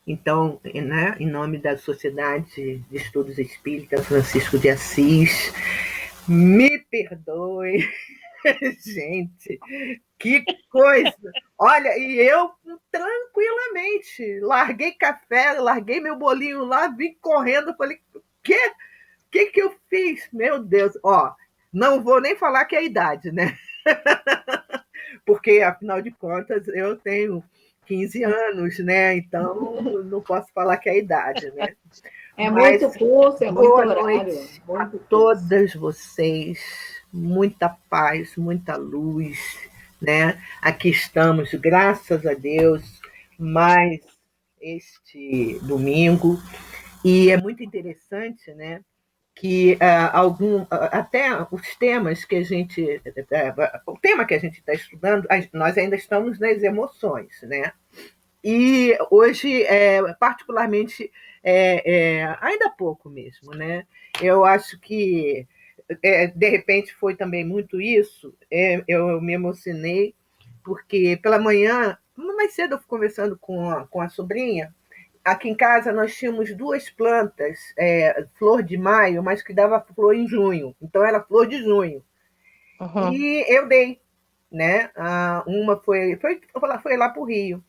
Então, né, em nome da Sociedade de Estudos Espíritas Francisco de Assis, me perdoe, gente, que coisa! Olha, e eu tranquilamente larguei café, larguei meu bolinho lá, vim correndo, falei, quê? Que eu fiz? Meu Deus, ó, não vou nem falar que é a idade, né? Porque, afinal de contas, eu tenho 15 anos, né? Então, não posso falar que é a idade, né? É Mas muito curso, é muito boa horário, noite a muito curso. todas vocês. Muita paz, muita luz, né? Aqui estamos, graças a Deus, mais este domingo. E é muito interessante, né? Que até os temas que a gente o tema que a gente está estudando, nós ainda estamos nas emoções, né? E hoje, particularmente, ainda pouco mesmo, né? Eu acho que, de repente, foi também muito isso. Eu me emocionei, porque pela manhã, mais cedo, eu fui conversando com a sobrinha. Aqui em casa nós tínhamos duas plantas, flor de maio, mas que dava flor em junho. Então era flor de junho. Uhum. E eu dei, né? Uma foi lá para o Rio.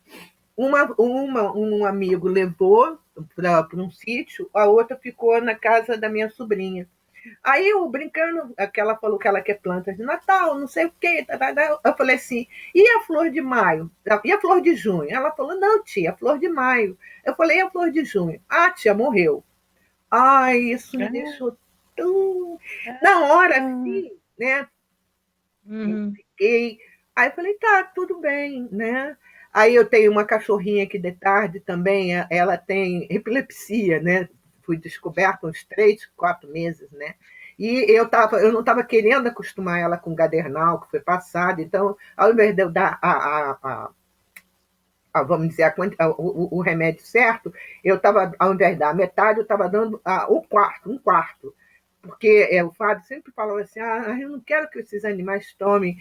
Um amigo levou para um sítio, a outra ficou na casa da minha sobrinha. Aí eu brincando, que ela falou que ela quer plantas de Natal, não sei o quê. Eu falei assim, e a flor de maio? E a flor de junho? Ela falou, não, tia, a flor de maio. Eu falei, e a flor de junho? Ah, tia, morreu. Ai, isso me deixou tão. Na hora, assim, né? Eu Uhum. fiquei. Aí eu falei, tá, tudo bem, né? Aí eu tenho uma cachorrinha que de tarde também, ela tem epilepsia, né? Fui descoberta uns 3, 4 meses, né? E eu não estava querendo acostumar ela com gadernal, que foi passado, então, ao invés de eu dar vamos dizer, o remédio certo, eu estava, ao invés de dar a metade, eu estava dando um quarto. Porque o Fábio sempre falava assim: eu não quero que esses animais tomem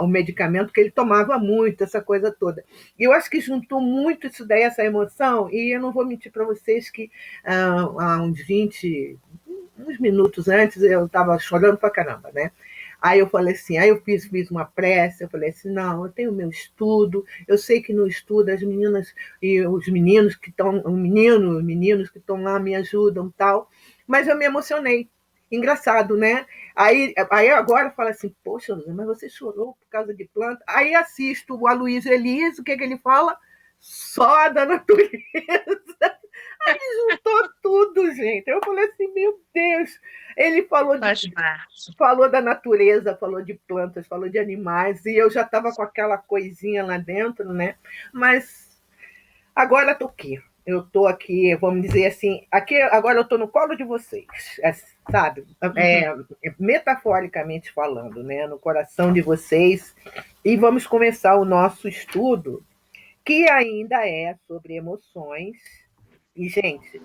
o medicamento, que ele tomava muito, essa coisa toda. E eu acho que juntou muito isso daí, essa emoção, e eu não vou mentir para vocês que há uns minutos antes, eu estava chorando para caramba, né? Aí eu falei assim, aí eu fiz uma prece, eu falei assim, não, eu tenho meu estudo, eu sei que no estudo as meninas e os meninos que estão, meninos que estão lá me ajudam tal, mas eu me emocionei. Engraçado, né? Aí agora fala assim, poxa, Luzia, mas você chorou por causa de planta? Aí assisto o Aloysio Elias, o que, que ele fala? Só da natureza. Aí juntou tudo, gente. Eu falei assim, meu Deus. Ele Faz parte. falou da natureza, falou de plantas, falou de animais, e eu já estava com aquela coisinha lá dentro, né? Mas agora estou aqui. Eu estou aqui, vamos dizer assim, aqui agora eu estou no colo de vocês, sabe? Uhum. Metaforicamente falando, né? No coração de vocês. E vamos começar o nosso estudo, que ainda é sobre emoções. E, gente,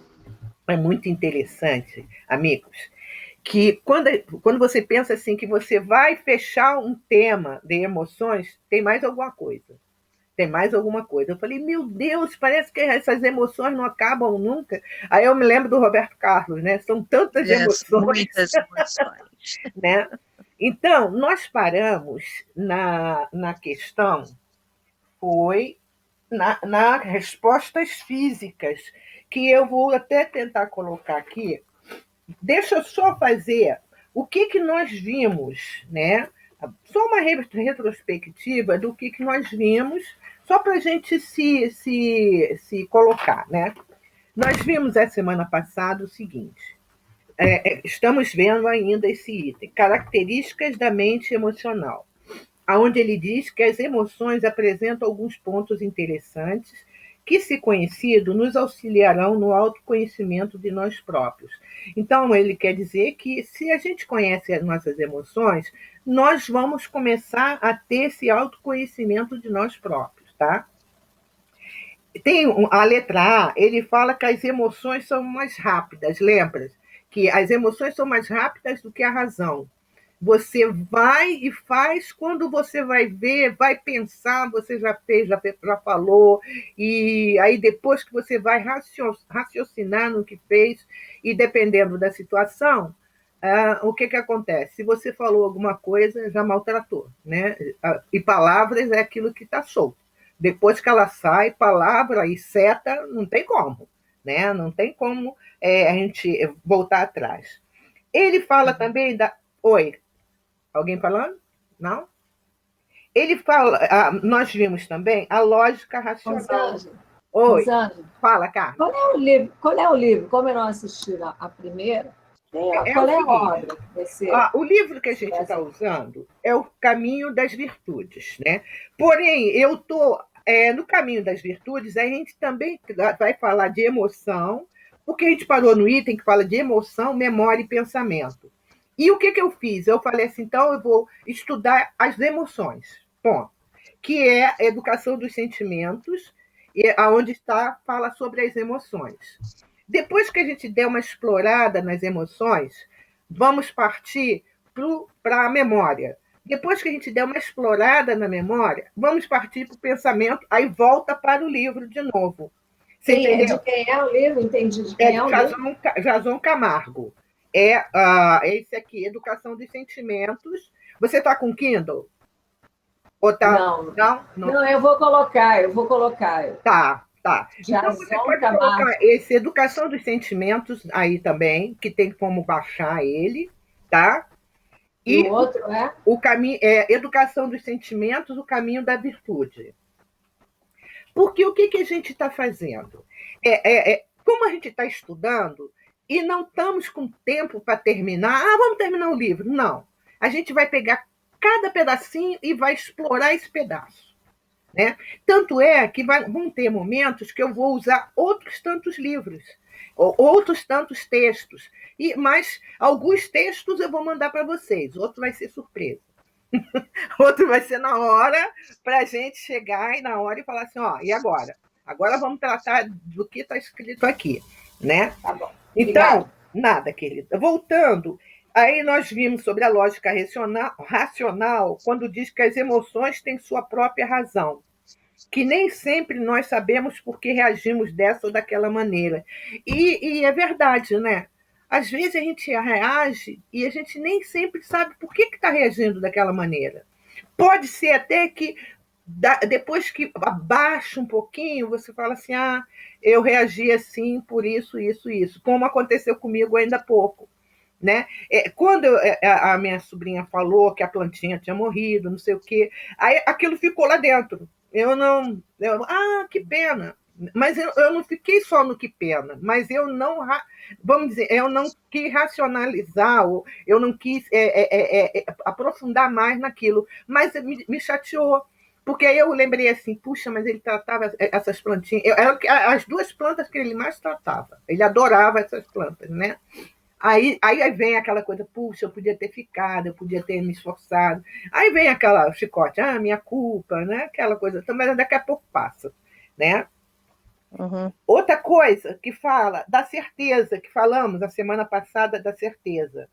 é muito interessante, amigos, que quando você pensa assim que você vai fechar um tema de emoções, tem mais alguma coisa. Tem mais alguma coisa. Eu falei, meu Deus, parece que essas emoções não acabam nunca. Aí eu me lembro do Roberto Carlos, né? São tantas emoções, Muitas emoções. né? Então, nós paramos na questão, foi nas respostas físicas, que eu vou até tentar colocar aqui. Deixa eu só fazer o que nós vimos, né? Só uma retrospectiva do que nós vimos, só para a gente se colocar, né? Nós vimos a semana passada o seguinte: estamos vendo ainda esse item, características da mente emocional, onde ele diz que as emoções apresentam alguns pontos interessantes que, se conhecido, nos auxiliarão no autoconhecimento de nós próprios. Então, ele quer dizer que, se a gente conhece as nossas emoções, nós vamos começar a ter esse autoconhecimento de nós próprios, tá? Tem a letra A, ele fala que as emoções são mais rápidas, lembra? Que as emoções são mais rápidas do que a razão. Você vai e faz, quando você vai ver, vai pensar, você já fez, já falou, e aí depois que você vai raciocinar no que fez, e dependendo da situação, o que acontece? Se você falou alguma coisa, já maltratou, né? E palavras é aquilo que está solto. Depois que ela sai, palavra e seta, não tem como, né? Não tem como a gente voltar atrás. Ele fala também da. Oi, alguém falando? Não? Ele fala, nós vimos também a lógica racional. Rosângela, Oi, Rosângela, fala, Carmen. qual é o livro? Qual é o livro? Como eu não assisti a primeira, É qual o é a seguinte, obra que você o livro que a gente está tivesse? usando é o Caminho das Virtudes, né? Porém, eu estou no Caminho das Virtudes, a gente também vai falar de emoção, porque a gente parou no item que fala de emoção, memória e pensamento. E o que eu fiz? Eu falei assim, então eu vou estudar as emoções, ponto, que é a educação dos sentimentos, e aonde está fala sobre as emoções. Depois que a gente der uma explorada nas emoções, vamos partir para a memória. Depois que a gente der uma explorada na memória, vamos partir para o pensamento, aí volta para o livro de novo. Você entendeu? De quem é o livro? Entendi de É quem é do o livro? Jason Camargo. Esse aqui, Educação dos Sentimentos. Você está com Kindle? Ou tá... Não, Não? Não. não, eu vou colocar, eu vou colocar. Tá, tá. Então você Jason pode Camargo. colocar esse Educação dos Sentimentos aí também, que tem como baixar ele, tá? E o E outro é? o caminho Educação dos Sentimentos, o caminho da virtude. Porque o que a gente está fazendo? Como a gente está estudando e não estamos com tempo para terminar, vamos terminar o livro. Não. A gente vai pegar cada pedacinho e vai explorar esse pedaço. Né? Tanto é que vão ter momentos que eu vou usar outros tantos livros, outros tantos textos, mas alguns textos eu vou mandar para vocês, outro vai ser surpresa. Outro vai ser na hora para a gente chegar e na hora e falar assim, e agora? Agora vamos tratar do que está escrito aqui, né? Tá bom. Então, nada, querida. Voltando, aí nós vimos sobre a lógica racional, quando diz que as emoções têm sua própria razão, que nem sempre nós sabemos por que reagimos dessa ou daquela maneira. E é verdade, né? Às vezes a gente reage e a gente nem sempre sabe por que está reagindo daquela maneira. Pode ser até que depois que abaixa um pouquinho, você fala assim, eu reagi assim por isso, isso, isso, como aconteceu comigo ainda há pouco. Né? Quando a minha sobrinha falou que a plantinha tinha morrido, não sei o quê, aí aquilo ficou lá dentro. Que pena. Mas eu não fiquei só no que pena, mas eu não, vamos dizer, eu não quis racionalizar, ou eu não quis aprofundar mais naquilo, mas me chateou. Porque aí eu lembrei assim, puxa, mas ele tratava essas plantinhas, as duas plantas que ele mais tratava, ele adorava essas plantas, né? Aí vem aquela coisa, puxa, eu podia ter ficado, eu podia ter me esforçado. Aí vem aquela chicote, minha culpa, né? Aquela coisa, mas daqui a pouco passa, né? Uhum. Outra coisa que fala da certeza, que falamos a semana passada da certeza,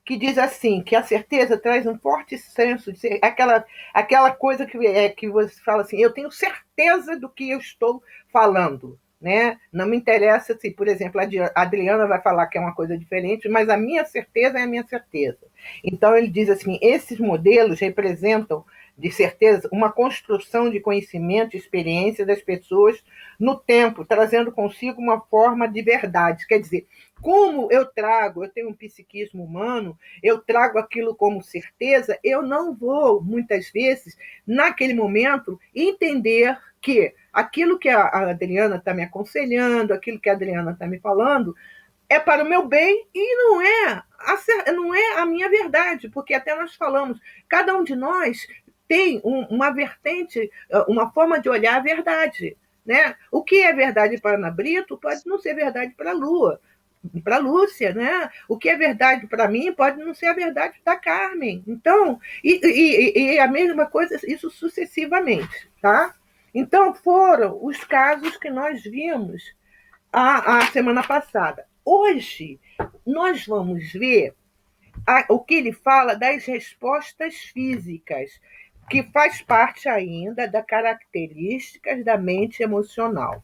que diz assim, que a certeza traz um forte senso, de aquela coisa que você fala assim, eu tenho certeza do que eu estou falando. Né? Não me interessa se, por exemplo, a Adriana vai falar que é uma coisa diferente, mas a minha certeza é a minha certeza. Então, ele diz assim, esses modelos representam, de certeza, uma construção de conhecimento e experiência das pessoas no tempo, trazendo consigo uma forma de verdade. Quer dizer, como eu tenho um psiquismo humano, eu trago aquilo como certeza, eu não vou, muitas vezes, naquele momento, entender que aquilo que a Adriana está me aconselhando, aquilo que a Adriana está me falando, é para o meu bem e não é a minha verdade, porque até nós falamos, cada um de nós tem uma vertente, uma forma de olhar a verdade. Né? O que é verdade para a Ana Brito pode não ser verdade para a Lua, para a Lúcia, né? O que é verdade para mim pode não ser a verdade da Carmen. Então, e a mesma coisa, isso sucessivamente, tá? Então, foram os casos que nós vimos a semana passada. Hoje, nós vamos ver o que ele fala das respostas físicas, que faz parte ainda das características da mente emocional.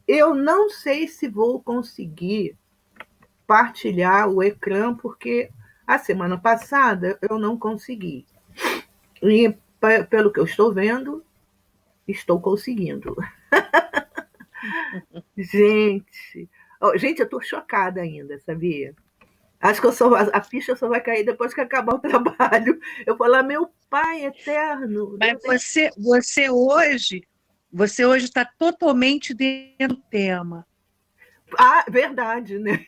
Eu não sei se vou conseguir partilhar o ecrã, porque a semana passada eu não consegui. E, pelo que eu estou vendo, estou conseguindo. Gente, gente, eu estou chocada ainda, sabia? Acho que a ficha só vai cair depois que acabar o trabalho. Eu falar, meu pai eterno. Mas você hoje está totalmente dentro do tema. Ah, verdade, né?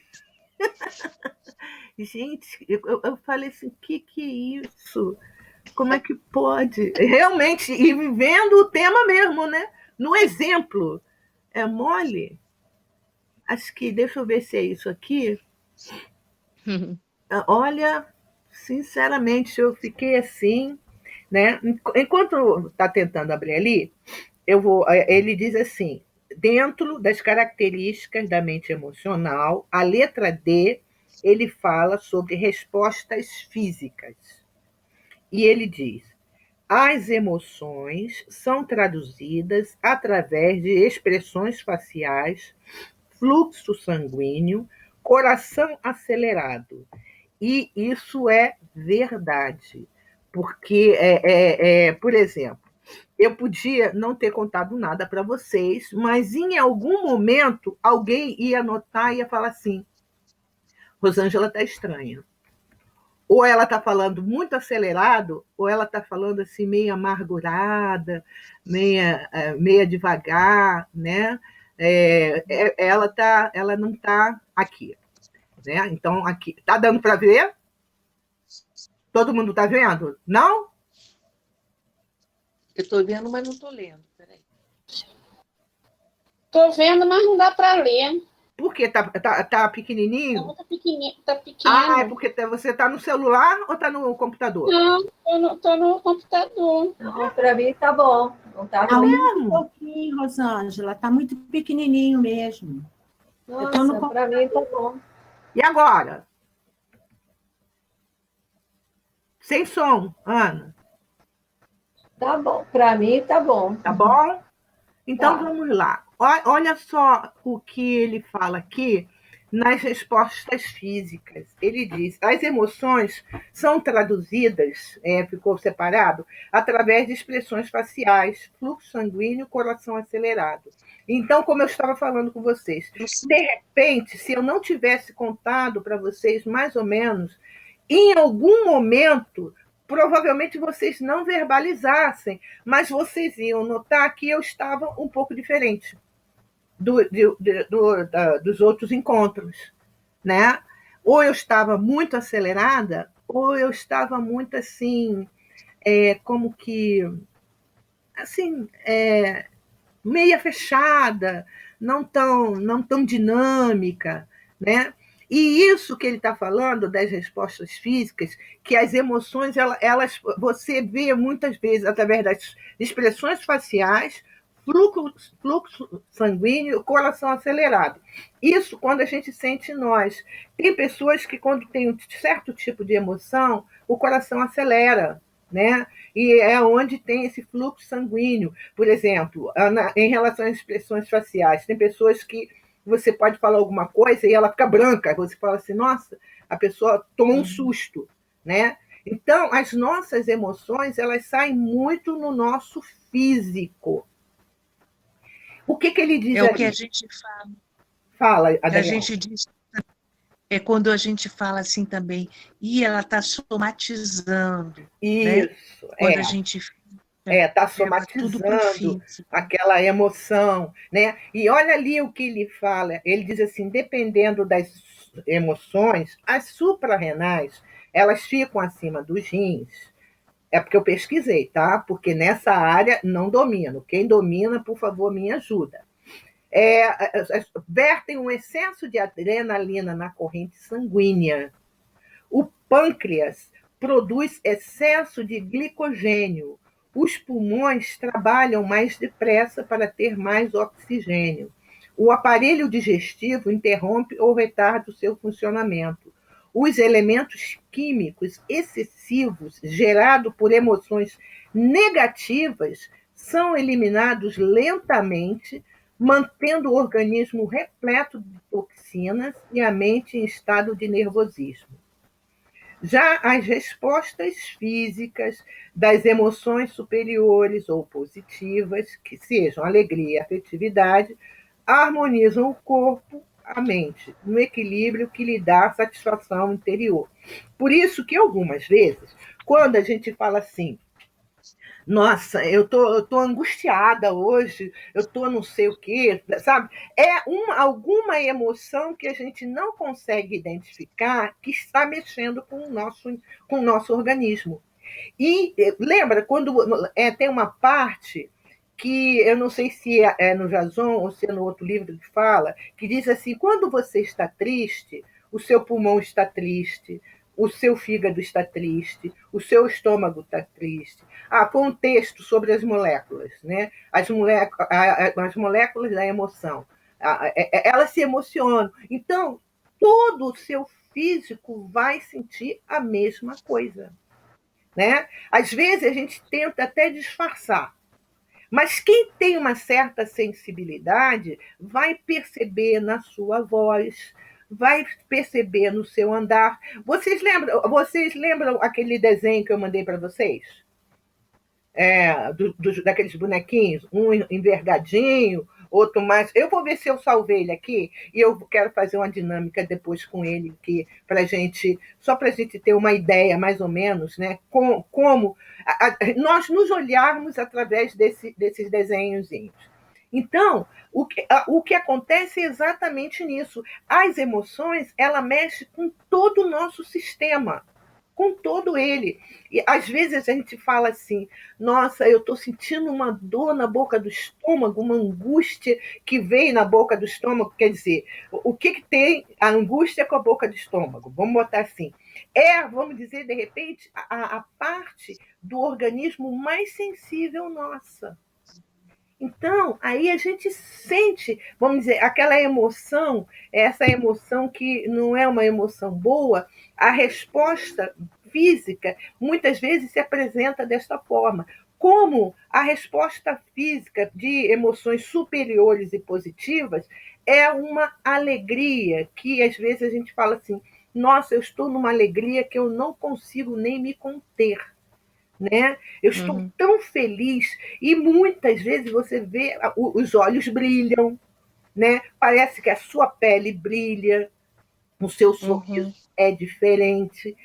Gente, eu falei assim, que é isso? Como é que pode? Realmente, e vivendo o tema mesmo, né? No exemplo. É mole? Acho que, deixa eu ver se é isso aqui. Olha, sinceramente, eu fiquei assim, né? Enquanto está tentando abrir ali, ele diz assim, dentro das características da mente emocional, a letra D, ele fala sobre respostas físicas. E ele diz: as emoções são traduzidas através de expressões faciais, fluxo sanguíneo, coração acelerado. E isso é verdade. Porque, por exemplo, eu podia não ter contado nada para vocês, mas em algum momento alguém ia notar e ia falar assim: Rosângela está estranha. Ou ela está falando muito acelerado, ou ela está falando assim meio amargurada, meia devagar, né? Ela não está aqui, né? Então aqui está dando para ver? Todo mundo está vendo? Não? Eu estou vendo, mas não estou lendo. Peraí. Estou vendo, mas não dá para ler. Por quê? Tá pequenininho? Está pequeno. Ah, é porque você está no celular ou está no computador? Não, estou no computador. Não, para mim tá bom. Não tá É bom. mesmo? Um pouquinho, Rosângela, está muito pequenininho mesmo. Nossa, para mim tá bom. E agora? Sem som, Ana. Tá bom. Para mim tá bom. Tá bom? Então Tá. vamos lá. Olha só o que ele fala aqui nas respostas físicas. Ele diz: as emoções são traduzidas, ficou separado, através de expressões faciais, fluxo sanguíneo, coração acelerado. Então, como eu estava falando com vocês, de repente, se eu não tivesse contado para vocês mais ou menos, em algum momento, provavelmente vocês não verbalizassem, mas vocês iam notar que eu estava um pouco diferente dos outros encontros, né? Ou eu estava muito acelerada, ou eu estava muito assim, como que, assim, meia fechada, não tão dinâmica, né? E isso que ele está falando das respostas físicas, que as emoções, você vê muitas vezes através das expressões faciais, fluxo sanguíneo, coração acelerado. Isso quando a gente sente nós. Tem pessoas que, quando tem um certo tipo de emoção, o coração acelera, né? E é onde tem esse fluxo sanguíneo. Por exemplo, em relação às expressões faciais, tem pessoas que você pode falar alguma coisa e ela fica branca. Você fala assim, nossa, a pessoa tomou um susto, né? Então, as nossas emoções, elas saem muito no nosso físico. O que ele diz É ali? o que a gente fala. Fala, Que a Adriana. gente diz. É quando a gente fala assim também, e ela está somatizando. Isso, né? Quando a gente está tudo pro somatizando físico. aquela emoção, né? E olha ali o que ele fala. Ele diz assim, dependendo das emoções, as suprarrenais, elas ficam acima dos rins. É porque eu pesquisei, tá? Porque nessa área não domino. Quem domina, por favor, me ajuda. Vertem um excesso de adrenalina na corrente sanguínea. O pâncreas produz excesso de glicogênio. Os pulmões trabalham mais depressa para ter mais oxigênio. O aparelho digestivo interrompe ou retarda o seu funcionamento. os elementos químicos excessivos gerados por emoções negativas são eliminados lentamente, mantendo o organismo repleto de toxinas e a mente em estado de nervosismo. Já as respostas físicas das emoções superiores ou positivas, que sejam alegria e afetividade, harmonizam o corpo, a mente, no equilíbrio que lhe dá satisfação interior. Por isso que algumas vezes, quando a gente fala assim, nossa, eu tô angustiada hoje, eu tô não sei o quê, sabe? É alguma emoção que a gente não consegue identificar que está mexendo com o nosso organismo. E lembra, quando tem uma parte que eu não sei se é no Jason ou se é no outro livro que fala, que diz assim: quando você está triste, o seu pulmão está triste, o seu fígado está triste, o seu estômago está triste. Foi um texto sobre as moléculas, né? As moléculas da emoção. Elas se emocionam. Então, todo o seu físico vai sentir a mesma coisa, né? Às vezes a gente tenta até disfarçar, mas quem tem uma certa sensibilidade vai perceber na sua voz, vai perceber no seu andar. Vocês lembram aquele desenho que eu mandei para vocês? Daqueles bonequinhos, um envergadinho, outro mais. Eu vou ver se eu salvei ele aqui e eu quero fazer uma dinâmica depois com ele aqui só para a gente ter uma ideia mais ou menos, né? Como nós nos olharmos através desses desenhozinhos. Então, o que acontece é exatamente nisso. As emoções, ela mexe com todo o nosso sistema, com todo ele. E às vezes a gente fala assim: nossa, eu estou sentindo uma dor na boca do estômago, uma angústia que vem na boca do estômago. Quer dizer, o que tem a angústia com a boca do estômago? Vamos botar assim. Vamos dizer, de repente, a parte do organismo mais sensível nossa. Então, aí a gente sente, vamos dizer, aquela emoção, essa emoção que não é uma emoção boa, a resposta física muitas vezes se apresenta desta forma. Como a resposta física de emoções superiores e positivas é uma alegria, que às vezes a gente fala assim: nossa, eu estou numa alegria que eu não consigo nem me conter, né? Eu estou tão feliz, e muitas vezes você vê os olhos brilham, né? Parece que a sua pele brilha, o seu sorriso é diferente,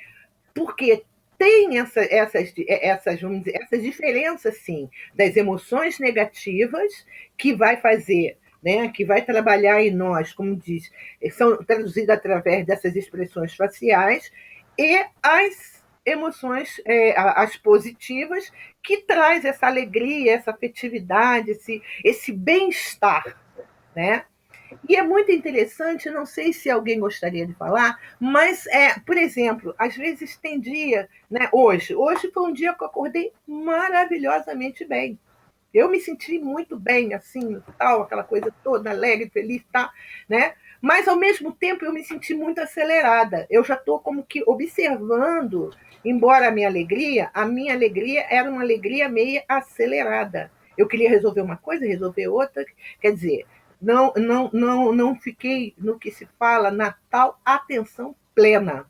porque tem vamos dizer, essas diferenças, sim, das emoções negativas que vai fazer, né, que vai trabalhar em nós, como diz, são traduzidas através dessas expressões faciais, e as emoções, as positivas, que traz essa alegria, essa afetividade, esse bem-estar, né? E é muito interessante, não sei se alguém gostaria de falar, mas, por exemplo, às vezes tem dia, né? Hoje foi um dia que eu acordei maravilhosamente bem. Eu me senti muito bem, assim, tal, aquela coisa toda alegre, feliz, tá, né? Mas, ao mesmo tempo, eu me senti muito acelerada. Eu já estou como que observando, embora a minha alegria era uma alegria meio acelerada. Eu queria resolver uma coisa, resolver outra. Quer dizer, não fiquei no que se fala na tal atenção plena.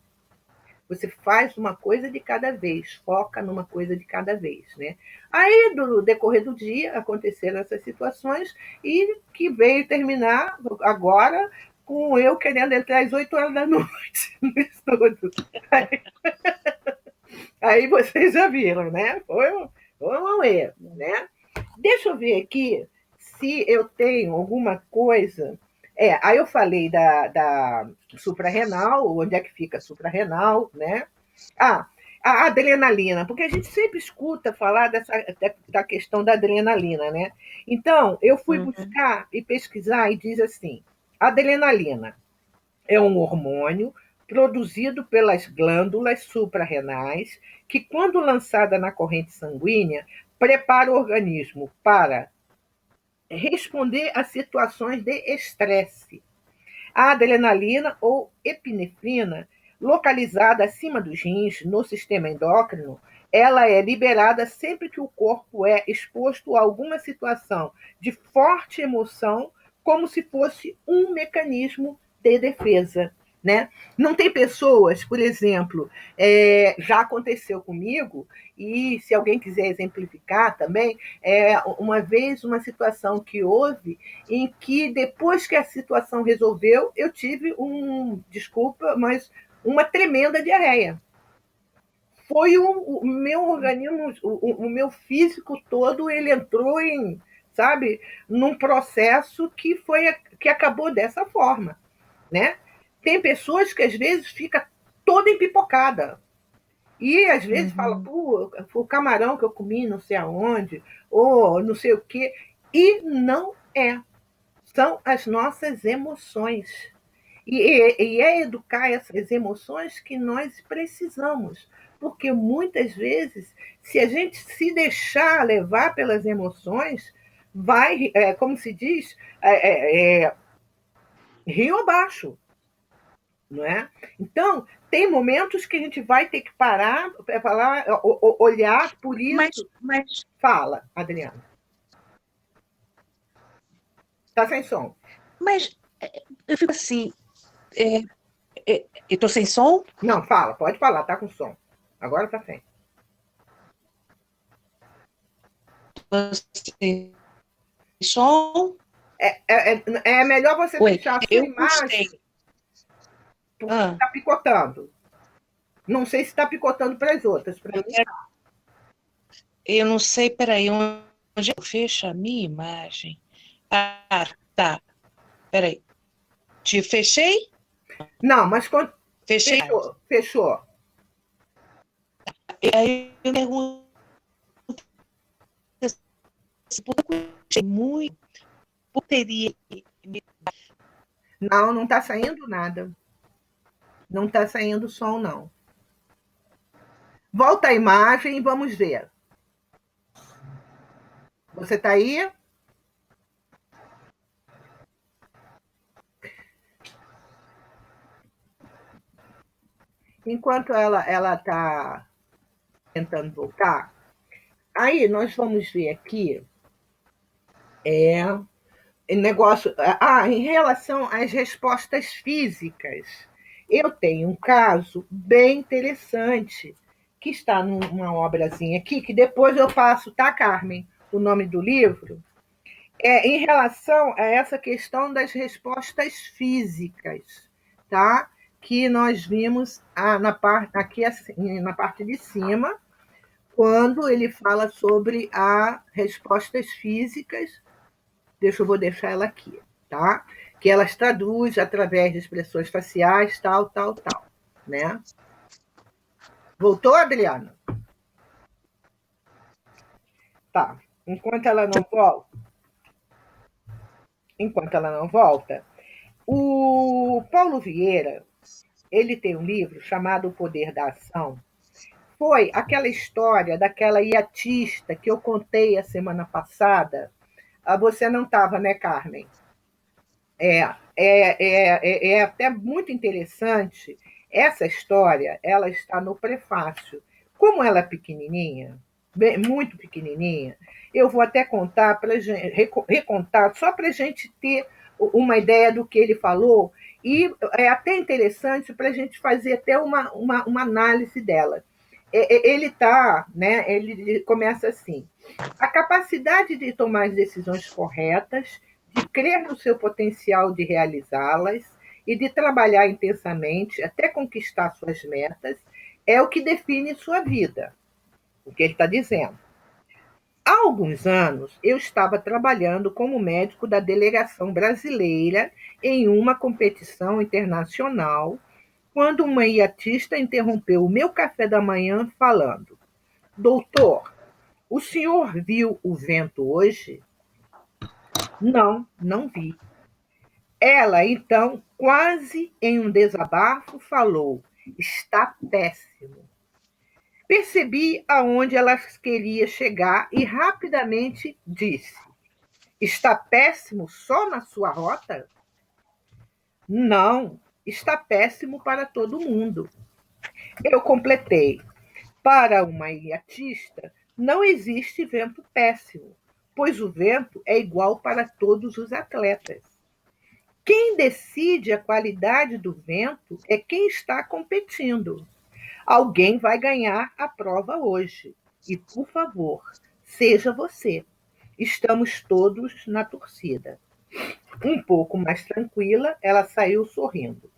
Você faz uma coisa de cada vez, foca numa coisa de cada vez, né? Aí, no decorrer do dia, aconteceram essas situações e que veio terminar agora com eu querendo entrar às 8 horas da noite no estudo. Aí vocês já viram, né? Foi um erro, né? Deixa eu ver aqui se eu tenho alguma coisa. Aí eu falei da suprarrenal, onde é que fica a suprarrenal, né? A adrenalina, porque a gente sempre escuta falar da questão da adrenalina, né? Então, eu fui buscar e pesquisar e diz assim: a adrenalina é um hormônio produzido pelas glândulas suprarrenais que, quando lançada na corrente sanguínea, prepara o organismo para responder a situações de estresse. A adrenalina ou epinefrina localizada acima dos rins, no sistema endócrino, ela é liberada sempre que o corpo é exposto a alguma situação de forte emoção, como se fosse um mecanismo de defesa, né? Não tem pessoas, por exemplo, já aconteceu comigo, e se alguém quiser exemplificar também, uma vez uma situação que houve em que depois que a situação resolveu, eu tive desculpa, mas uma tremenda diarreia. Foi o meu organismo, o meu físico todo, ele entrou sabe, num processo que acabou dessa forma, né? Tem pessoas que às vezes fica toda empipocada. E às vezes fala, pô, o camarão que eu comi não sei aonde, ou não sei o quê. E não é. São as nossas emoções. E é educar essas emoções que nós precisamos. Porque muitas vezes, se a gente se deixar levar pelas emoções, vai, como se diz, rio abaixo. Não é? Então, tem momentos que a gente vai ter que parar, falar, olhar por isso. Mas, Fala, Adriana. Está sem som. mas eu fico assim, eu estou sem som? Não, fala, pode falar, tá com som. Agora tá sem. Sem som? É melhor você Oi, deixar a sua eu imagem, gostei. porque está picotando. Não sei se está picotando para as outras. Eu não sei, peraí, onde eu fecho a minha imagem? Ah, tá. Peraí. Te fechei? Não, mas quando. Fechei. Fechou. E aí eu pergunto porque eu gostei muito, poderia. Não está saindo nada. Não está saindo som, não. Volta a imagem e vamos ver. Você está aí? Enquanto ela está tentando voltar, aí nós vamos ver aqui negócio. Em relação às respostas físicas, eu tenho um caso bem interessante que está numa obrazinha aqui, que depois eu passo, tá, Carmen? O nome do livro. Em relação a essa questão das respostas físicas, tá? Que nós vimos aqui assim, na parte de cima, quando ele fala sobre as respostas físicas. Eu vou deixar ela aqui, tá? Que elas traduzem através de expressões faciais, tal, né? Voltou, Adriana? Tá. Enquanto ela não volta, o Paulo Vieira, ele tem um livro chamado O Poder da Ação. Foi aquela história daquela iatista que eu contei a semana passada. Você não estava, né, Carmen? É até muito interessante. Essa história, ela está no prefácio. Como ela é pequenininha, muito pequenininha, eu vou até contar para gente, recontar só para a gente ter uma ideia do que ele falou, e é até interessante para a gente fazer até uma análise dela. Ele começa assim: a capacidade de tomar as decisões corretas, de crer no seu potencial de realizá-las e de trabalhar intensamente até conquistar suas metas é o que define sua vida, o que ele está dizendo. Há alguns anos, eu estava trabalhando como médico da delegação brasileira em uma competição internacional, quando uma iatista interrompeu o meu café da manhã falando: Doutor, o senhor viu o vento hoje? Não, não vi. Ela, então, quase em um desabafo, falou: está péssimo. Percebi aonde ela queria chegar e rapidamente disse: está péssimo só na sua rota? Não, está péssimo para todo mundo. Eu completei: para uma iatista, não existe vento péssimo, pois o vento é igual para todos os atletas. Quem decide a qualidade do vento é quem está competindo. Alguém vai ganhar a prova hoje. E, por favor, seja você. Estamos todos na torcida. Um pouco mais tranquila, ela saiu sorrindo.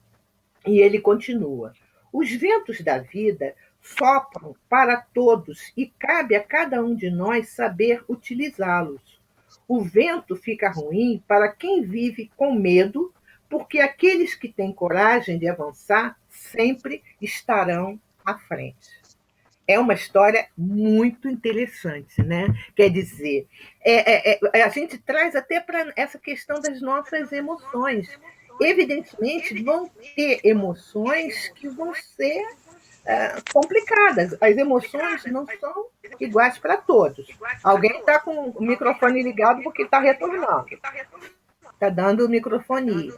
E ele continua: os ventos da vida sopram para todos e cabe a cada um de nós saber utilizá-los. O vento fica ruim para quem vive com medo, porque aqueles que têm coragem de avançar sempre estarão à frente. É uma história muito interessante, né? Quer dizer, a gente traz até para essa questão das nossas emoções. Evidentemente, vão ter emoções que vão ser complicadas. As emoções não são iguais para todos. Alguém está com o microfone ligado porque está retornando. Está dando microfonia.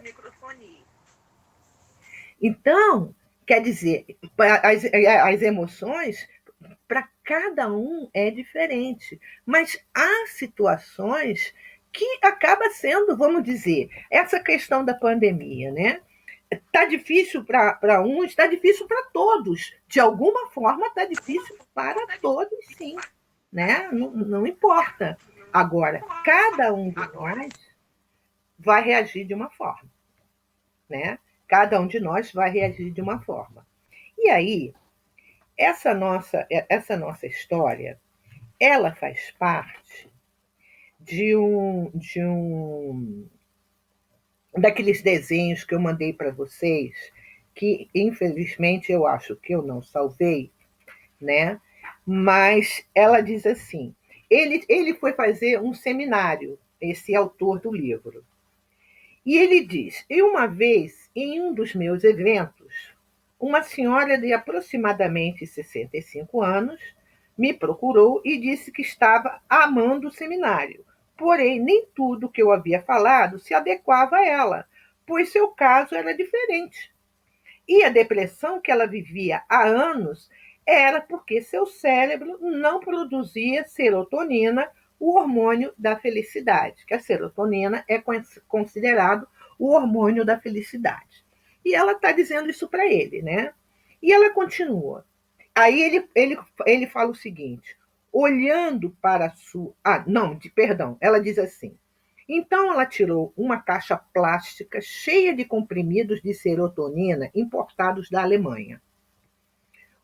Então, quer dizer, as emoções, para cada um é diferente. Mas há situações que acaba sendo, vamos dizer, essa questão da pandemia, né? Está difícil para uns, está difícil para todos. De alguma forma, está difícil para todos, sim. Né? Não importa. Agora, cada um de nós vai reagir de uma forma. Né? Cada um de nós vai reagir de uma forma. E aí, essa nossa história, ela faz parte de um daqueles desenhos que eu mandei para vocês, que infelizmente eu acho que eu não salvei, né? Mas ela diz assim: ele foi fazer um seminário, esse autor do livro, e ele diz: e uma vez, em um dos meus eventos, uma senhora de aproximadamente 65 anos me procurou e disse que estava amando o seminário. Porém, nem tudo que eu havia falado se adequava a ela, pois seu caso era diferente. E a depressão que ela vivia há anos era porque seu cérebro não produzia serotonina, o hormônio da felicidade, que a serotonina é considerado o hormônio da felicidade. E ela está dizendo isso para ele, né? E ela continua. Aí ele fala o seguinte: olhando para a sua. Ah, não, perdão. Ela diz assim: então ela tirou uma caixa plástica cheia de comprimidos de serotonina importados da Alemanha.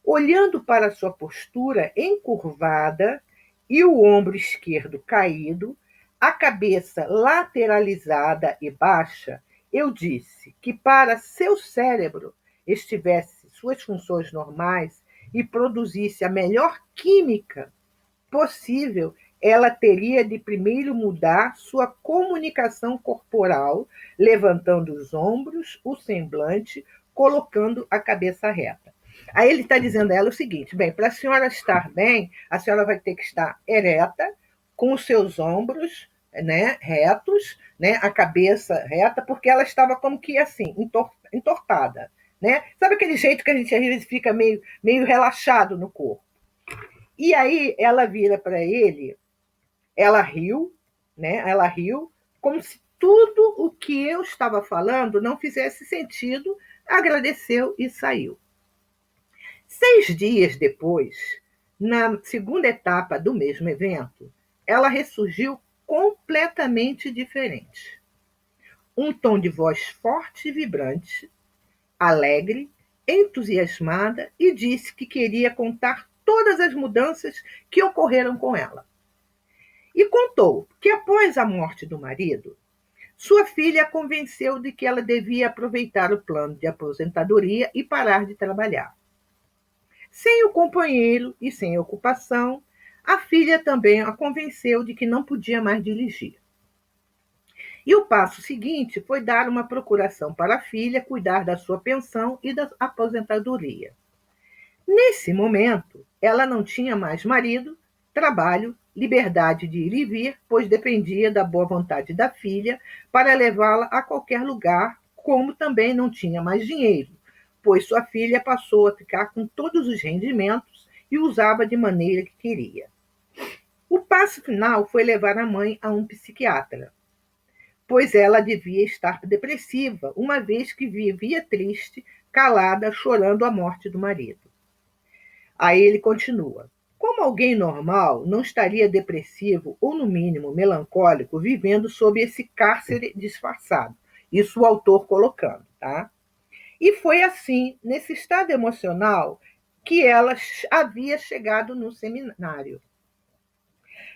Olhando para sua postura encurvada e o ombro esquerdo caído, a cabeça lateralizada e baixa, eu disse que para seu cérebro estivesse suas funções normais e produzisse a melhor química possível, ela teria de primeiro mudar sua comunicação corporal, levantando os ombros, o semblante, colocando a cabeça reta. Aí ele está dizendo a ela o seguinte: bem, para a senhora estar bem, a senhora vai ter que estar ereta, com os seus ombros, né, retos, né, a cabeça reta, porque ela estava como que assim, entortada. Né? Sabe aquele jeito que a gente às vezes fica meio relaxado no corpo? E aí ela vira para ele, ela riu, né? Ela riu, como se tudo o que eu estava falando não fizesse sentido, agradeceu e saiu. 6 dias depois, na segunda etapa do mesmo evento, ela ressurgiu completamente diferente. Um tom de voz forte e vibrante, alegre, entusiasmada, e disse que queria contar todas as mudanças que ocorreram com ela. E contou que, após a morte do marido, sua filha a convenceu de que ela devia aproveitar o plano de aposentadoria e parar de trabalhar. Sem o companheiro e sem ocupação, a filha também a convenceu de que não podia mais dirigir. E o passo seguinte foi dar uma procuração para a filha, cuidar da sua pensão e da aposentadoria. Nesse momento, ela não tinha mais marido, trabalho, liberdade de ir e vir, pois dependia da boa vontade da filha para levá-la a qualquer lugar como também não tinha mais dinheiro, pois sua filha passou a ficar com todos os rendimentos e usava de maneira que queria. O passo final foi levar a mãe a um psiquiatra, pois ela devia estar depressiva, uma vez que vivia triste, calada, chorando a morte do marido. Aí ele continua. Como alguém normal não estaria depressivo ou, no mínimo, melancólico, vivendo sob esse cárcere disfarçado? Isso o autor colocando, tá? E foi assim, nesse estado emocional, que ela havia chegado no seminário.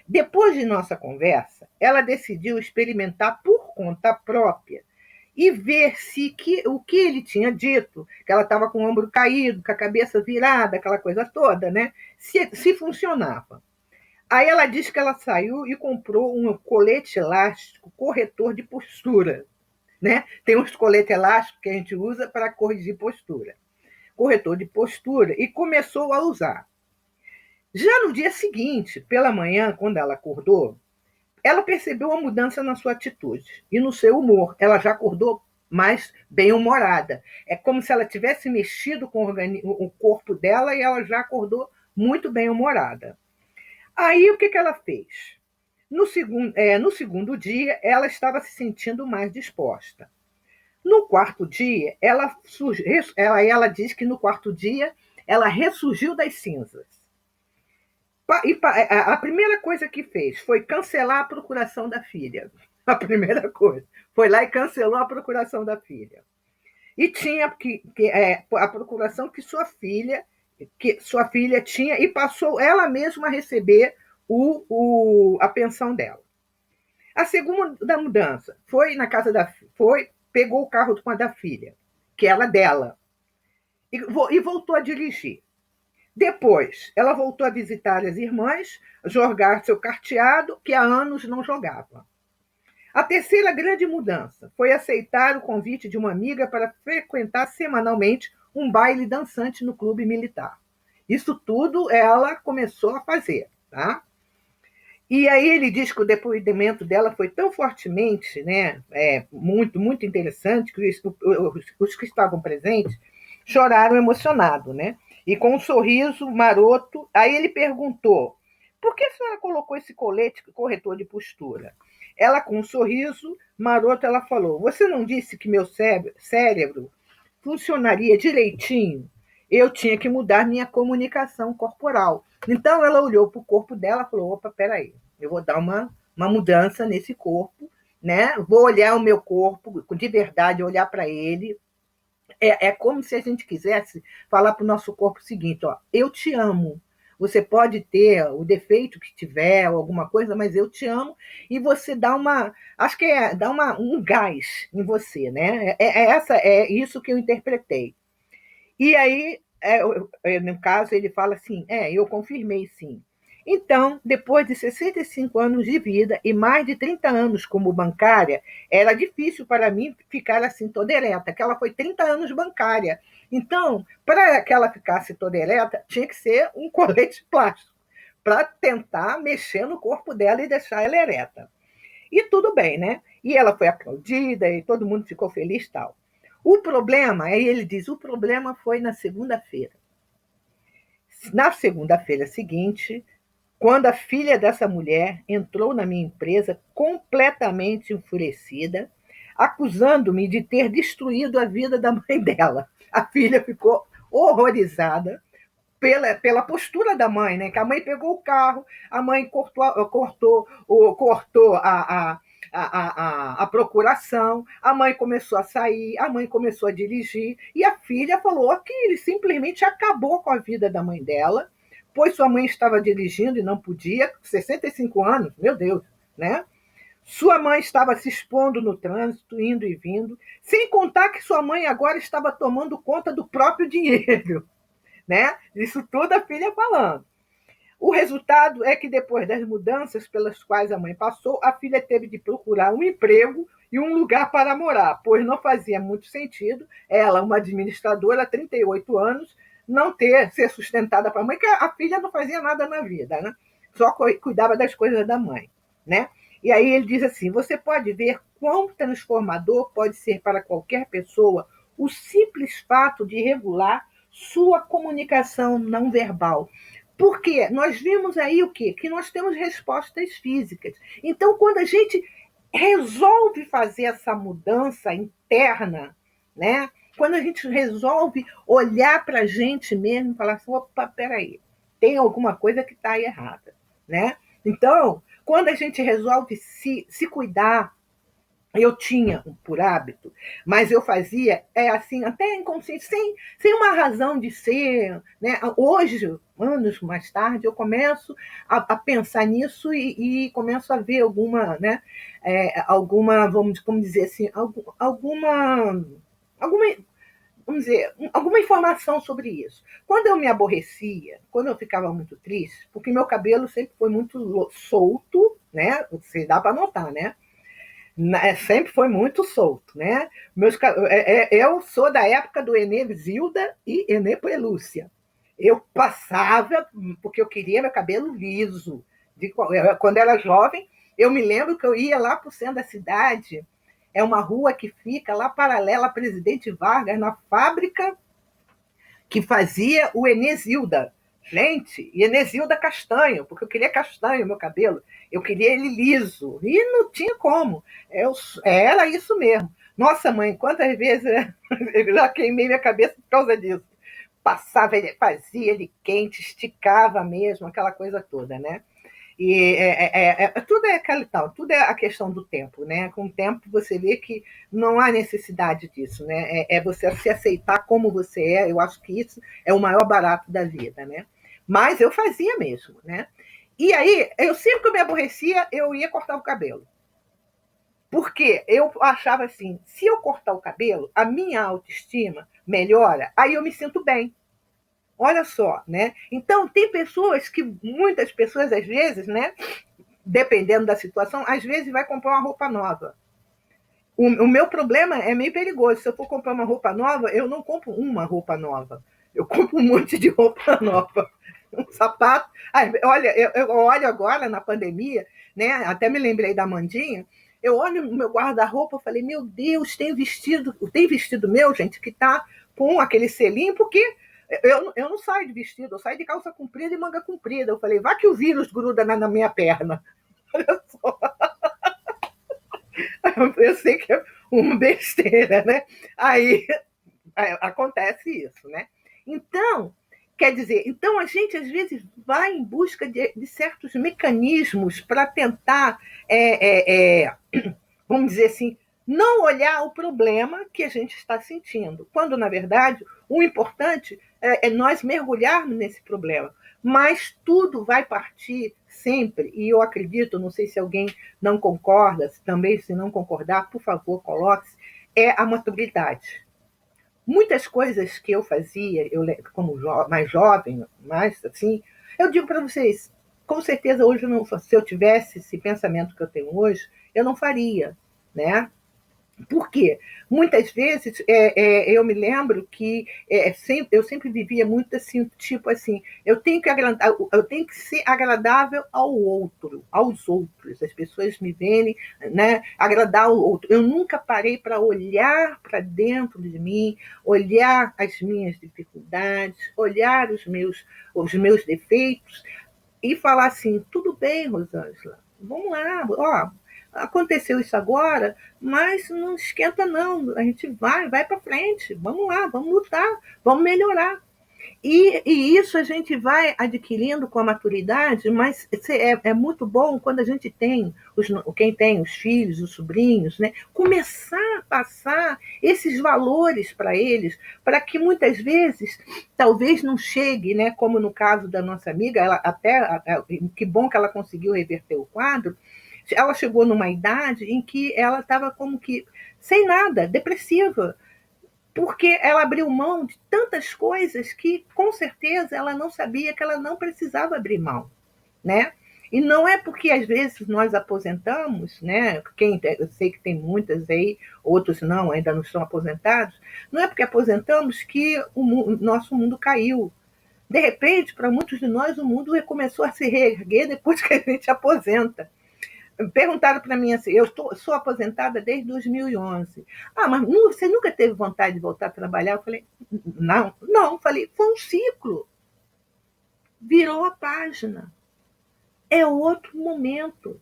Depois de nossa conversa, ela decidiu experimentar por conta própria e ver se o que ele tinha dito, que ela estava com o ombro caído, com a cabeça virada, aquela coisa toda, né? Se funcionava. Aí ela disse que ela saiu e comprou um colete elástico corretor de postura, né? Tem uns coletes elásticos que a gente usa para corrigir postura. Corretor de postura, e começou a usar. Já no dia seguinte, pela manhã, quando ela acordou, ela percebeu uma mudança na sua atitude e no seu humor. Ela já acordou mais bem-humorada. É como se ela tivesse mexido com o corpo dela e ela já acordou muito bem-humorada. Aí, o que ela fez? No segundo dia, ela estava se sentindo mais disposta. No quarto dia, ela diz que no quarto dia ela ressurgiu das cinzas. A primeira coisa que fez foi cancelar a procuração da filha. A primeira coisa. Foi lá e cancelou a procuração da filha. E tinha a procuração que sua filha tinha, e passou ela mesma a receber a pensão dela. A segunda mudança foi na casa pegou o carro com a da filha, que era dela, e voltou a dirigir. Depois, ela voltou a visitar as irmãs, jogar seu carteado, que há anos não jogava. A terceira grande mudança foi aceitar o convite de uma amiga para frequentar semanalmente um baile dançante no clube militar. Isso tudo ela começou a fazer, tá? E aí ele diz que o depoimento dela foi tão fortemente, né, muito, muito interessante, que os que estavam presentes choraram emocionados, né? E com um sorriso maroto, aí ele perguntou, por que a senhora colocou esse colete corretor de postura? Ela, com um sorriso maroto, ela falou, você não disse que meu cérebro funcionaria direitinho? Eu tinha que mudar minha comunicação corporal. Então, ela olhou para o corpo dela e falou, opa, peraí, eu vou dar uma mudança nesse corpo, né? Vou olhar o meu corpo, de verdade, olhar para ele. É como se a gente quisesse falar para o nosso corpo o seguinte, ó, eu te amo. Você pode ter o defeito que tiver, ou alguma coisa, mas eu te amo, e você dá acho que dá um gás em você, né? É isso que eu interpretei. E aí, no caso, ele fala assim, eu confirmei sim. Então, depois de 65 anos de vida e mais de 30 anos como bancária, era difícil para mim ficar assim toda ereta, que ela foi 30 anos bancária. Então, para que ela ficasse toda ereta, tinha que ser um colete plástico, para tentar mexer no corpo dela e deixar ela ereta. E tudo bem, né? E ela foi aplaudida e todo mundo ficou feliz e tal. O problema, aí ele diz, o problema foi na segunda-feira. Na segunda-feira seguinte, quando a filha dessa mulher entrou na minha empresa completamente enfurecida, acusando-me de ter destruído a vida da mãe dela. A filha ficou horrorizada pela postura da mãe, né? Que a mãe pegou o carro, a mãe cortou a procuração, a mãe começou a sair, a mãe começou a dirigir, e a filha falou que ele simplesmente acabou com a vida da mãe dela, pois sua mãe estava dirigindo e não podia, 65 anos, meu Deus, né? Sua mãe estava se expondo no trânsito, indo e vindo, sem contar que sua mãe agora estava tomando conta do próprio dinheiro, né? Isso tudo a filha falando. O resultado é que depois das mudanças pelas quais a mãe passou, a filha teve de procurar um emprego e um lugar para morar, pois não fazia muito sentido ela, uma administradora há 38 anos, não ser sustentada para a mãe, que a filha não fazia nada na vida, né? Só cuidava das coisas da mãe, né? E aí ele diz assim, você pode ver quão transformador pode ser para qualquer pessoa o simples fato de regular sua comunicação não verbal. Porque nós vimos aí o quê? Que nós temos respostas físicas. Então, quando a gente resolve fazer essa mudança interna, né? Quando a gente resolve olhar para a gente mesmo e falar assim, opa, peraí, tem alguma coisa que está errada, né? Então, quando a gente resolve se cuidar, eu tinha por hábito, mas eu fazia assim, até inconsciente, sem uma razão de ser. Né? Hoje, anos mais tarde, eu começo a pensar nisso e começo a ver alguma, né, vamos dizer assim, vamos dizer, alguma informação sobre isso. Quando eu me aborrecia, quando eu ficava muito triste, porque meu cabelo sempre foi muito solto, né? Você dá para notar, né? Sempre foi muito solto, né? Eu sou da época do Enê Zilda e Enê Pelúcia. Eu passava, porque eu queria meu cabelo liso. Quando era jovem, eu me lembro que eu ia lá para o centro da cidade, é uma rua que fica lá paralela a Presidente Vargas, na fábrica que fazia o Enê Zilda. Gente, e Enezilda castanho, porque eu queria castanho meu cabelo, eu queria ele liso, e não tinha como. Era isso mesmo. Nossa, mãe, quantas vezes eu já queimei minha cabeça por causa disso. Passava, fazia ele quente, esticava mesmo, aquela coisa toda, né? E tudo é aquele tal, tudo é a questão do tempo, né? Com o tempo você vê que não há necessidade disso, né? É você se aceitar como você é. Eu acho que isso é o maior barato da vida, né? Mas eu fazia mesmo, né? E aí, eu sempre que eu me aborrecia, eu ia cortar o cabelo. Porque eu achava assim, se eu cortar o cabelo, a minha autoestima melhora, aí eu me sinto bem. Olha só, né? Então, tem muitas pessoas, às vezes, né? Dependendo da situação, às vezes vai comprar uma roupa nova. O meu problema é meio perigoso. Se eu for comprar uma roupa nova, eu não compro uma roupa nova. Eu compro um monte de roupa nova. Um sapato. Olha, eu olho agora na pandemia, né? Até me lembrei da Mandinha. Eu olho no meu guarda-roupa e falei, meu Deus, tem vestido meu, gente, que tá com aquele selinho, porque eu não saio de vestido, eu saio de calça comprida e manga comprida. Eu falei, vá que o vírus gruda na minha perna. Olha só. Eu sei que é uma besteira, né? Aí acontece isso, né? Então, quer dizer, a gente às vezes vai em busca de certos mecanismos para tentar, vamos dizer assim, não olhar o problema que a gente está sentindo, quando, na verdade, o importante é nós mergulharmos nesse problema. Mas tudo vai partir sempre, e eu acredito, não sei se alguém não concorda, também se não concordar, por favor, coloque-se, é a maturidade. Muitas coisas que eu fazia, como mais jovem, mais assim, eu digo para vocês, com certeza hoje, se eu tivesse esse pensamento que eu tenho hoje, eu não faria, né? Por quê? Muitas vezes eu me lembro que eu sempre vivia muito assim, tipo assim, eu tenho que ser agradável aos outros, as pessoas me verem, né, agradar ao outro. Eu nunca parei para olhar para dentro de mim, olhar as minhas dificuldades, olhar os meus defeitos e falar assim, tudo bem, Rosângela, vamos lá, ó, aconteceu isso agora, mas não esquenta não, a gente vai para frente, vamos lá, vamos lutar, vamos melhorar. E isso a gente vai adquirindo com a maturidade, mas é muito bom quando a gente tem, quem tem os filhos, os sobrinhos, né, começar a passar esses valores para eles, para que muitas vezes, talvez não chegue, né, como no caso da nossa amiga, que bom que ela conseguiu reverter o quadro. Ela chegou numa idade em que ela estava como que sem nada, depressiva, porque ela abriu mão de tantas coisas que, com certeza, ela não sabia que ela não precisava abrir mão, né? E não é porque, às vezes, nós aposentamos, né? Eu sei que tem muitas aí, outros não, ainda não estão aposentados, não é porque aposentamos que o nosso mundo caiu. De repente, para muitos de nós, o mundo começou a se reerguer depois que a gente aposenta. Perguntaram para mim assim, sou aposentada desde 2011. Ah, mas você nunca teve vontade de voltar a trabalhar? Eu falei, não, não. Falei, foi um ciclo. Virou a página. É outro momento.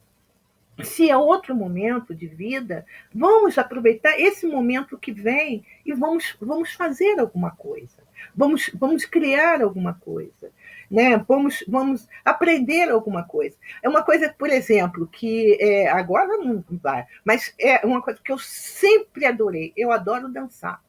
Se é outro momento de vida, vamos aproveitar esse momento que vem e vamos fazer alguma coisa. Vamos criar alguma coisa. Né? Vamos aprender alguma coisa. É uma coisa, por exemplo, que agora não vai, mas é uma coisa que eu sempre adorei. Eu adoro dançar.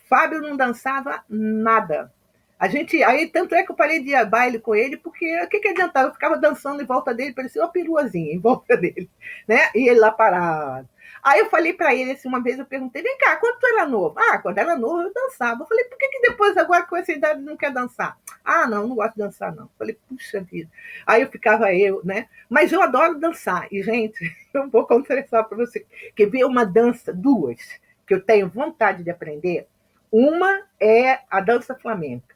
Fábio não dançava nada. Aí, tanto é que eu parei de ir a baile com ele, porque o que adiantava? Eu ficava dançando em volta dele, parecia uma peruazinha em volta dele, né? E ele lá parado. Aí eu falei para ele, assim, uma vez eu perguntei, vem cá, quando tu era novo? Ah, quando era novo eu dançava. Eu falei, por que depois, agora com essa idade, não quer dançar? Ah, não gosto de dançar, não. Eu falei, puxa vida. Aí eu ficava né? Mas eu adoro dançar. E, gente, eu vou confessar para você, que ver uma dança, duas, que eu tenho vontade de aprender. Uma é a dança flamenca.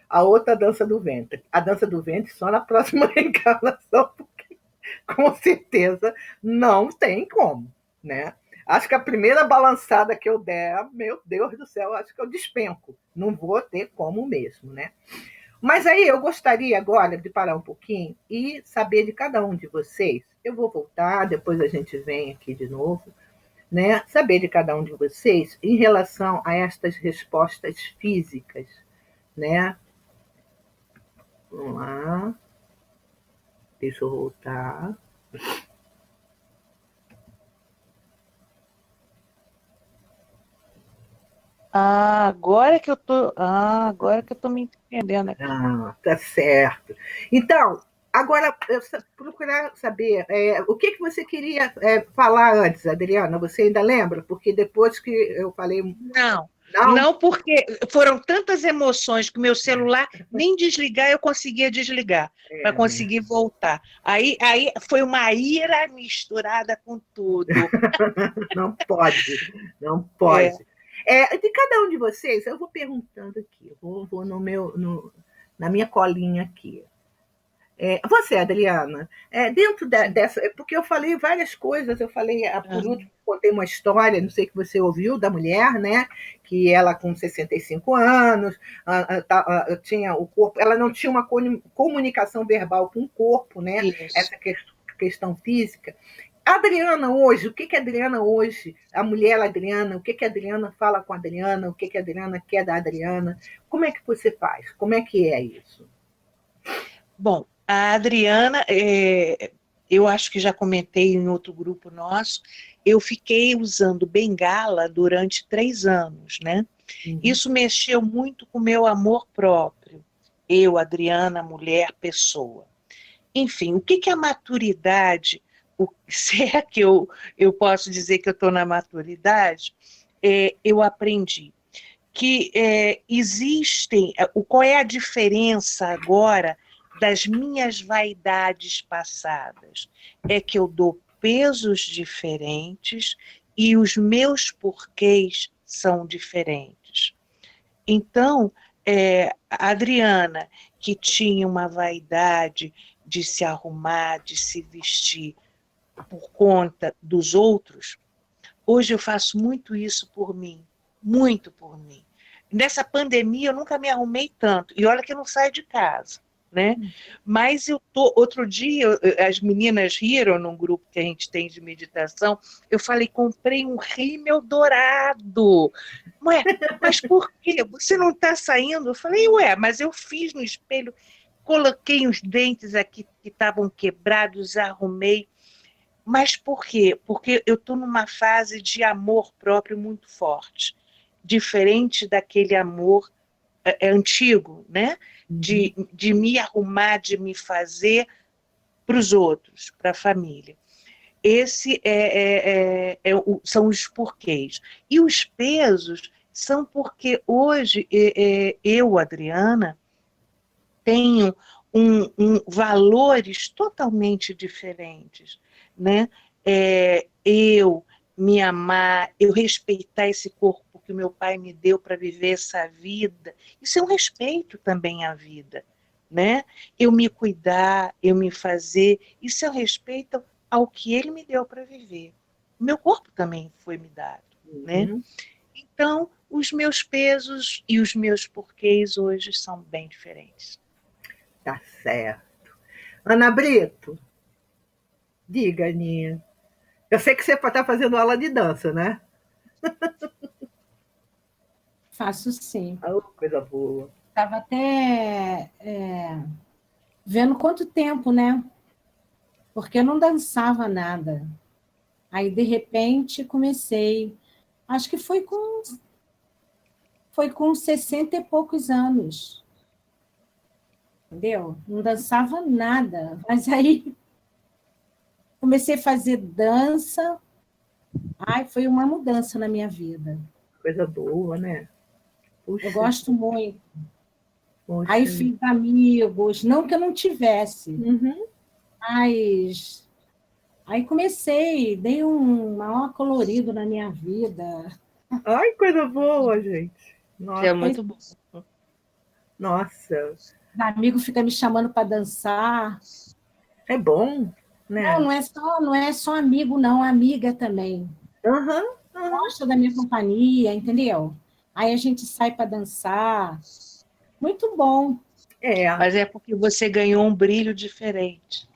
A outra, a dança do ventre. A dança do ventre só na próxima reencarnação, porque com certeza não tem como, né? Acho que a primeira balançada que eu der, meu Deus do céu, acho que eu despenco. Não vou ter como mesmo, né? Mas aí eu gostaria agora de parar um pouquinho e saber de cada um de vocês. Eu vou voltar, depois a gente vem aqui de novo, né? Saber de cada um de vocês em relação a estas respostas físicas, né? Vamos lá. Deixa eu voltar. Agora que eu tô me entendendo aqui. Ah, tá certo. Então, agora, procurar saber o que você queria falar antes, Adriana. Você ainda lembra? Porque depois que eu falei. Não, Não? não, porque foram tantas emoções que o meu celular nem desligar eu conseguia desligar para conseguir voltar. Aí foi uma ira misturada com tudo. Não pode, não pode. De cada um de vocês, eu vou perguntando aqui, vou na minha colinha aqui. Você, Adriana, dentro dessa. Porque eu falei várias coisas, eu falei, por último, contei uma história, não sei que você ouviu, da mulher, né? Que ela, com 65 anos, tinha o corpo, ela não tinha uma comunicação verbal com o corpo, né? Isso. Essa questão física. A Adriana hoje, o que a Adriana hoje, a mulher Adriana, o que a Adriana fala com a Adriana, o que a Adriana quer da Adriana, como é que você faz? Como é que é isso? Bom, a Adriana, eu acho que já comentei em outro grupo nosso, eu fiquei usando bengala durante 3 anos, né? Uhum. Isso mexeu muito com o meu amor próprio. Eu, Adriana, mulher, pessoa. Enfim, o que é a maturidade? Se é que eu posso dizer que eu estou na maturidade, eu aprendi que existem... Qual é a diferença agora das minhas vaidades passadas? É que eu dou pesos diferentes e os meus porquês são diferentes. Então, a Adriana, que tinha uma vaidade de se arrumar, de se vestir por conta dos outros, hoje eu faço muito isso por mim, muito por mim. Nessa pandemia eu nunca me arrumei tanto, e olha que eu não saio de casa, né? Mas outro dia, as meninas riram num grupo que a gente tem de meditação, eu falei, comprei um rímel dourado. Ué, mas por quê? Você não está saindo? Eu falei, mas eu fiz no espelho, coloquei os dentes aqui que estavam quebrados, arrumei. Mas por quê? Porque eu estou numa fase de amor próprio muito forte, diferente daquele amor antigo, né? De me arrumar, de me fazer para os outros, para a família. Esse são os porquês. E os pesos são porque hoje eu, Adriana, tenho valores totalmente diferentes, né? Eu me amar, eu respeitar esse corpo que meu pai me deu para viver essa vida, isso é um respeito também à vida, né? Eu me cuidar, eu me fazer, isso é um respeito ao que ele me deu para viver. O meu corpo também foi me dado, né? Então, os meus pesos e os meus porquês hoje são bem diferentes. Tá certo. Ana Brito, diga, Aninha. Eu sei que você está fazendo aula de dança, né? Faço sim. Oh, coisa boa. Estava até vendo quanto tempo, né? Porque eu não dançava nada. Aí, de repente, comecei. Acho que foi com 60 e poucos anos. Entendeu? Não dançava nada. Mas aí comecei a fazer dança. Ai, foi uma mudança na minha vida. Coisa boa, né? Puxa, Eu gosto muito. poxa. Aí fiz amigos, não que eu não tivesse, mas aí comecei, dei um maior colorido na minha vida. Ai, coisa boa, gente. Nossa. É muito bom. Nossa. Os amigos ficam me chamando para dançar. É bom, né? Não é só amigo, não, amiga também. Gosta da minha companhia, entendeu? Aí a gente sai para dançar. Muito bom. É. Mas é porque você ganhou um brilho diferente.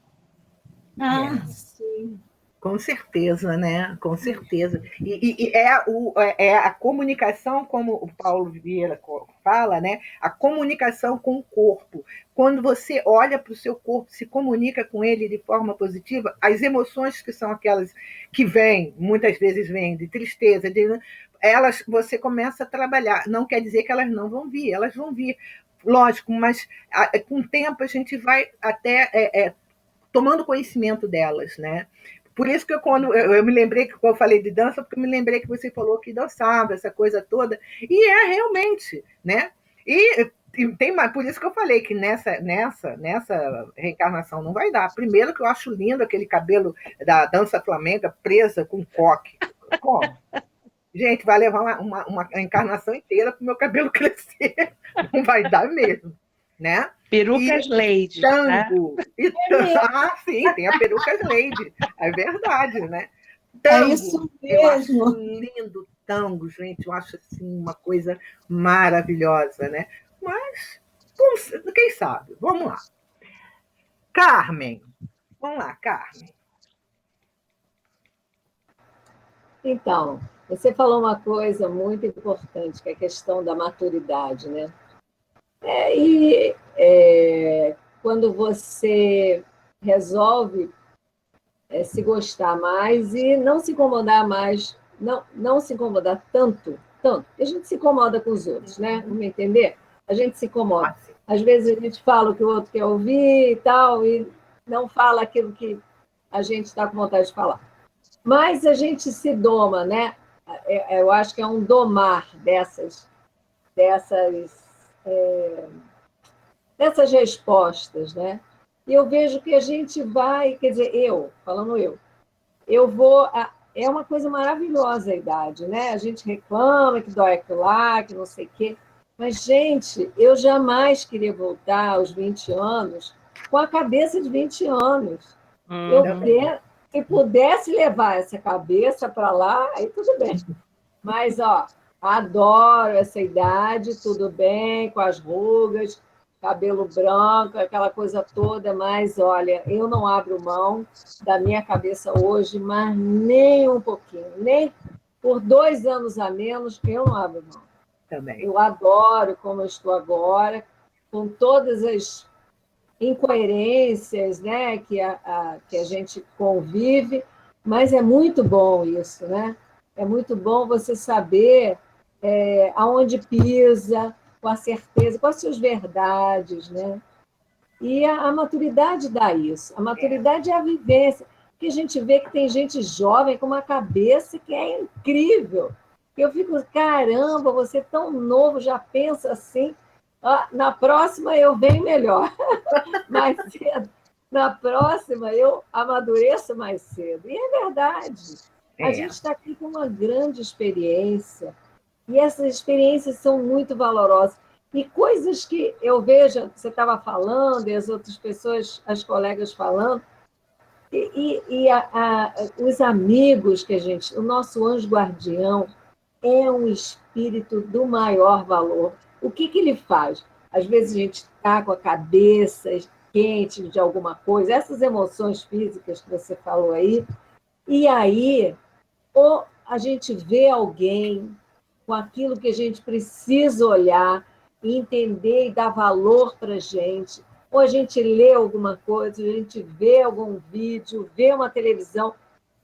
Sim. Com certeza, né? Com certeza. E é a comunicação, como o Paulo Vieira fala, né? A comunicação com o corpo. Quando você olha para o seu corpo, se comunica com ele de forma positiva, as emoções que são aquelas que vêm, muitas vezes vêm de tristeza, elas você começa a trabalhar. Não quer dizer que elas não vão vir, elas vão vir, lógico, mas com o tempo a gente vai até tomando conhecimento delas, né? Por isso que quando eu me lembrei que quando eu falei de dança, porque eu me lembrei que você falou que dançava, essa coisa toda, e é realmente, né? E tem mais, por isso que eu falei que nessa reencarnação não vai dar. Primeiro que eu acho lindo aquele cabelo da dança flamenca presa com coque. Como? Gente, vai levar uma encarnação inteira para o meu cabelo crescer. Não vai dar mesmo, né? Perucas Lady. Tango. Ah, sim, tem a perucas Lady. É verdade, né? Tango. É isso mesmo. Eu acho lindo tango, gente. Eu acho assim, uma coisa maravilhosa, né? Mas, quem sabe? Vamos lá. Carmen. Vamos lá, Carmen. Então, você falou uma coisa muito importante, que é a questão da maturidade, né? Quando você resolve se gostar mais e não se incomodar mais, não se incomodar tanto, porque a gente se incomoda com os outros, né? Vamos entender? A gente se incomoda. Às vezes a gente fala o que o outro quer ouvir e tal, e não fala aquilo que a gente está com vontade de falar. Mas a gente se doma, né? Eu acho que é um domar dessas respostas, né? E eu vejo que a gente vai, quer dizer, eu vou. É uma coisa maravilhosa a idade, né? A gente reclama que dói aquilo lá, que não sei o quê. Mas, gente, eu jamais queria voltar aos 20 anos com a cabeça de 20 anos. Se pudesse levar essa cabeça para lá, aí tudo bem. Mas, adoro essa idade, tudo bem, com as rugas, cabelo branco, aquela coisa toda, mas, olha, eu não abro mão da minha cabeça hoje, mas nem um pouquinho, nem por 2 anos a menos, eu não abro mão. Também. Eu adoro como eu estou agora, com todas as incoerências, né, que a gente convive, mas é muito bom isso, né? É muito bom você saber aonde pisa, com a certeza, com as suas verdades, né? E a maturidade dá isso. A maturidade é a vivência. Porque a gente vê que tem gente jovem com uma cabeça que é incrível. Eu fico, caramba, você é tão novo, já pensa assim. Na próxima eu venho melhor. Mais cedo. Na próxima eu amadureço mais cedo. E é verdade. A gente está aqui com uma grande experiência. E essas experiências são muito valorosas. E coisas que eu vejo, você estava falando, e as outras pessoas, as colegas falando, Os amigos que o nosso anjo guardião é um espírito do maior valor. O que ele faz? Às vezes a gente está com a cabeça quente de alguma coisa, essas emoções físicas que você falou aí, e aí ou a gente vê alguém com aquilo que a gente precisa olhar e entender e dar valor para a gente, ou a gente lê alguma coisa, a gente vê algum vídeo, vê uma televisão.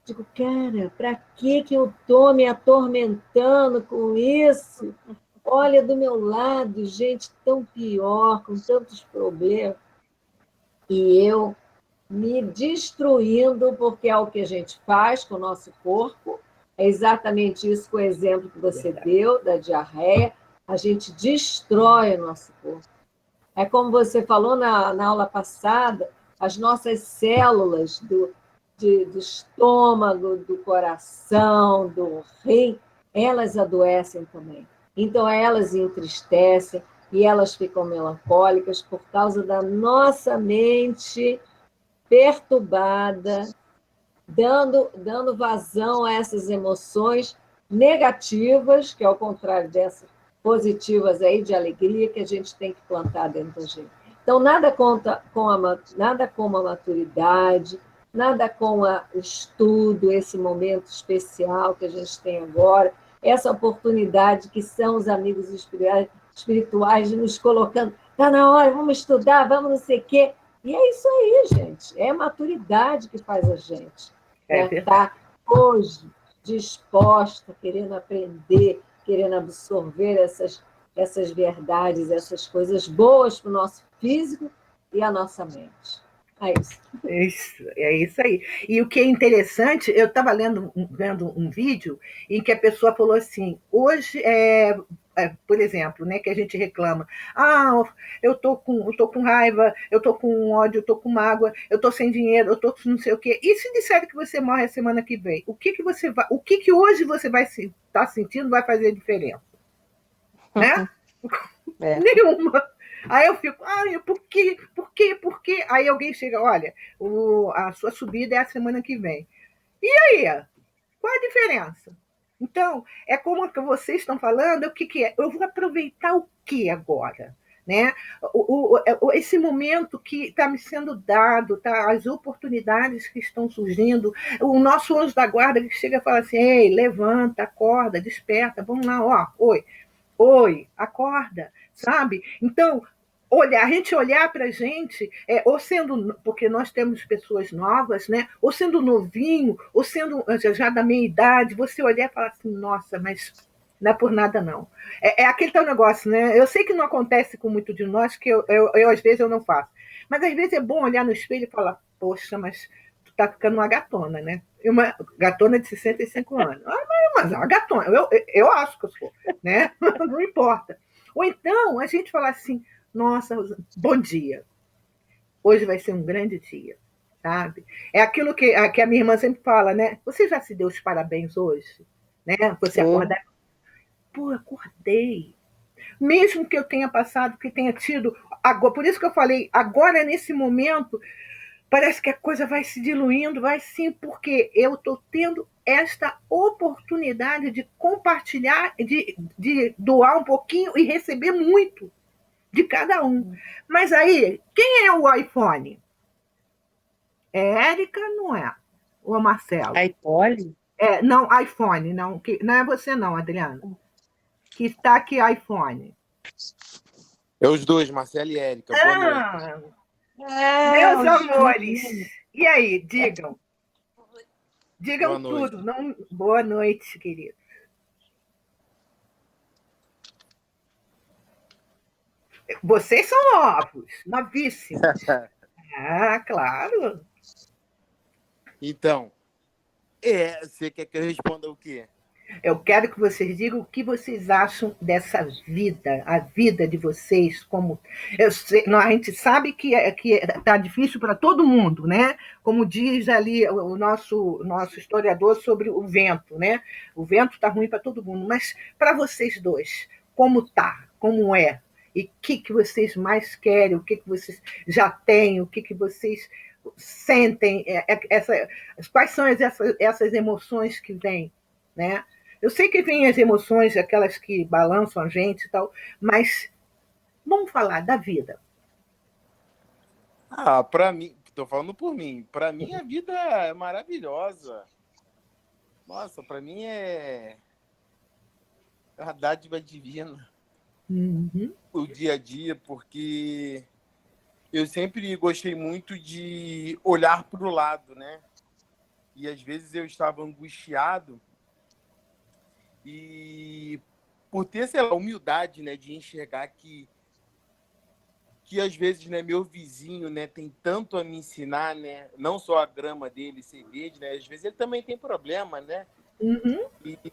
Digo, cara, para que eu estou me atormentando com isso? Olha do meu lado, gente tão pior, com tantos problemas. E eu me destruindo, porque é o que a gente faz com o nosso corpo. É exatamente isso com o exemplo que você deu, da diarreia. A gente destrói o nosso corpo. É como você falou na aula passada, as nossas células do estômago, do coração, do rim, elas adoecem também. Então, elas entristecem e elas ficam melancólicas por causa da nossa mente perturbada, dando vazão a essas emoções negativas, que é ao contrário dessas positivas aí de alegria que a gente tem que plantar dentro da gente. Então, nada como a maturidade, nada com o estudo, esse momento especial que a gente tem agora, essa oportunidade que são os amigos espirituais nos colocando, está na hora, vamos estudar, vamos não sei o quê. E é isso aí, gente. É a maturidade que faz a gente. Tá hoje disposta, querendo aprender, querendo absorver essas verdades, essas coisas boas para o nosso físico e a nossa mente. É isso. É isso aí. E o que é interessante, eu estava vendo um vídeo em que a pessoa falou assim, hoje por exemplo, né, que a gente reclama, eu tô com raiva, eu tô com ódio, eu tô com mágoa, eu tô sem dinheiro, eu tô com não sei o quê. E se disser que você morre a semana que vem, o que hoje você vai estar sentindo vai fazer diferença? Né? Nenhuma. Aí eu fico, por quê? Por quê? Por quê? Aí alguém chega, olha, a sua subida é a semana que vem. E aí? Qual a diferença? Então, é como que vocês estão falando, o que é? Eu vou aproveitar o que agora? Né? Esse momento que está me sendo dado, tá? As oportunidades que estão surgindo, o nosso anjo da guarda que chega e fala assim, ei, levanta, acorda, desperta, vamos lá, oi, acorda, sabe? Então, a gente olhar para a gente, ou sendo, porque nós temos pessoas novas, né? Ou sendo novinho, ou sendo já da meia idade, você olhar e falar assim, nossa, mas não é por nada, não. É aquele tal negócio, né? Eu sei que não acontece com muito de nós, que eu às vezes eu não faço. Mas às vezes é bom olhar no espelho e falar, poxa, mas tu tá ficando uma gatona, né? Uma gatona de 65 anos. Mas é uma gatona. Eu acho que eu sou, né? Não importa. Ou então a gente falar assim, nossa, bom dia. Hoje vai ser um grande dia, sabe? É aquilo que a minha irmã sempre fala, né? Você já se deu os parabéns hoje? Né? Você acordar? Pô, acordei. Mesmo que eu tenha passado, que tenha tido... Agora, por isso que eu falei, agora nesse momento, parece que a coisa vai se diluindo, vai sim, porque eu estou tendo esta oportunidade de compartilhar, de doar um pouquinho e receber muito de cada um. Mas aí, quem é o iPhone? É Érica, não é? Ou é Marcelo? iPhone? Não, iPhone, não. Não é você não, Adriana. Que está aqui iPhone. É os dois, Marcelo e Érica. Boa noite. Meus amores. E aí, digam. Digam Boa tudo. Não... Boa noite, querido. Vocês são novos, novíssimos. Claro. Então, você quer que eu responda o quê? Eu quero que vocês digam o que vocês acham dessa vida, a vida de vocês, como a gente sabe que está difícil para todo mundo, né? Como diz ali o nosso historiador sobre o vento, né? O vento está ruim para todo mundo, mas para vocês dois, como tá? Como é? E o que vocês mais querem? O que vocês já têm? O que vocês sentem, quais são essas emoções que vêm, né? Eu sei que vêm as emoções, aquelas que balançam a gente e tal, mas vamos falar da vida. Para mim, tô falando por mim. Para mim a vida é maravilhosa. Nossa, para mim é a dádiva divina Uhum. o dia a dia, porque eu sempre gostei muito de olhar para o lado, né? E às vezes eu estava angustiado e por ter, sei lá, humildade, né, de enxergar que às vezes, né, meu vizinho, né, tem tanto a me ensinar, né, não só a grama dele ser verde, né, às vezes ele também tem problema, né? Uhum.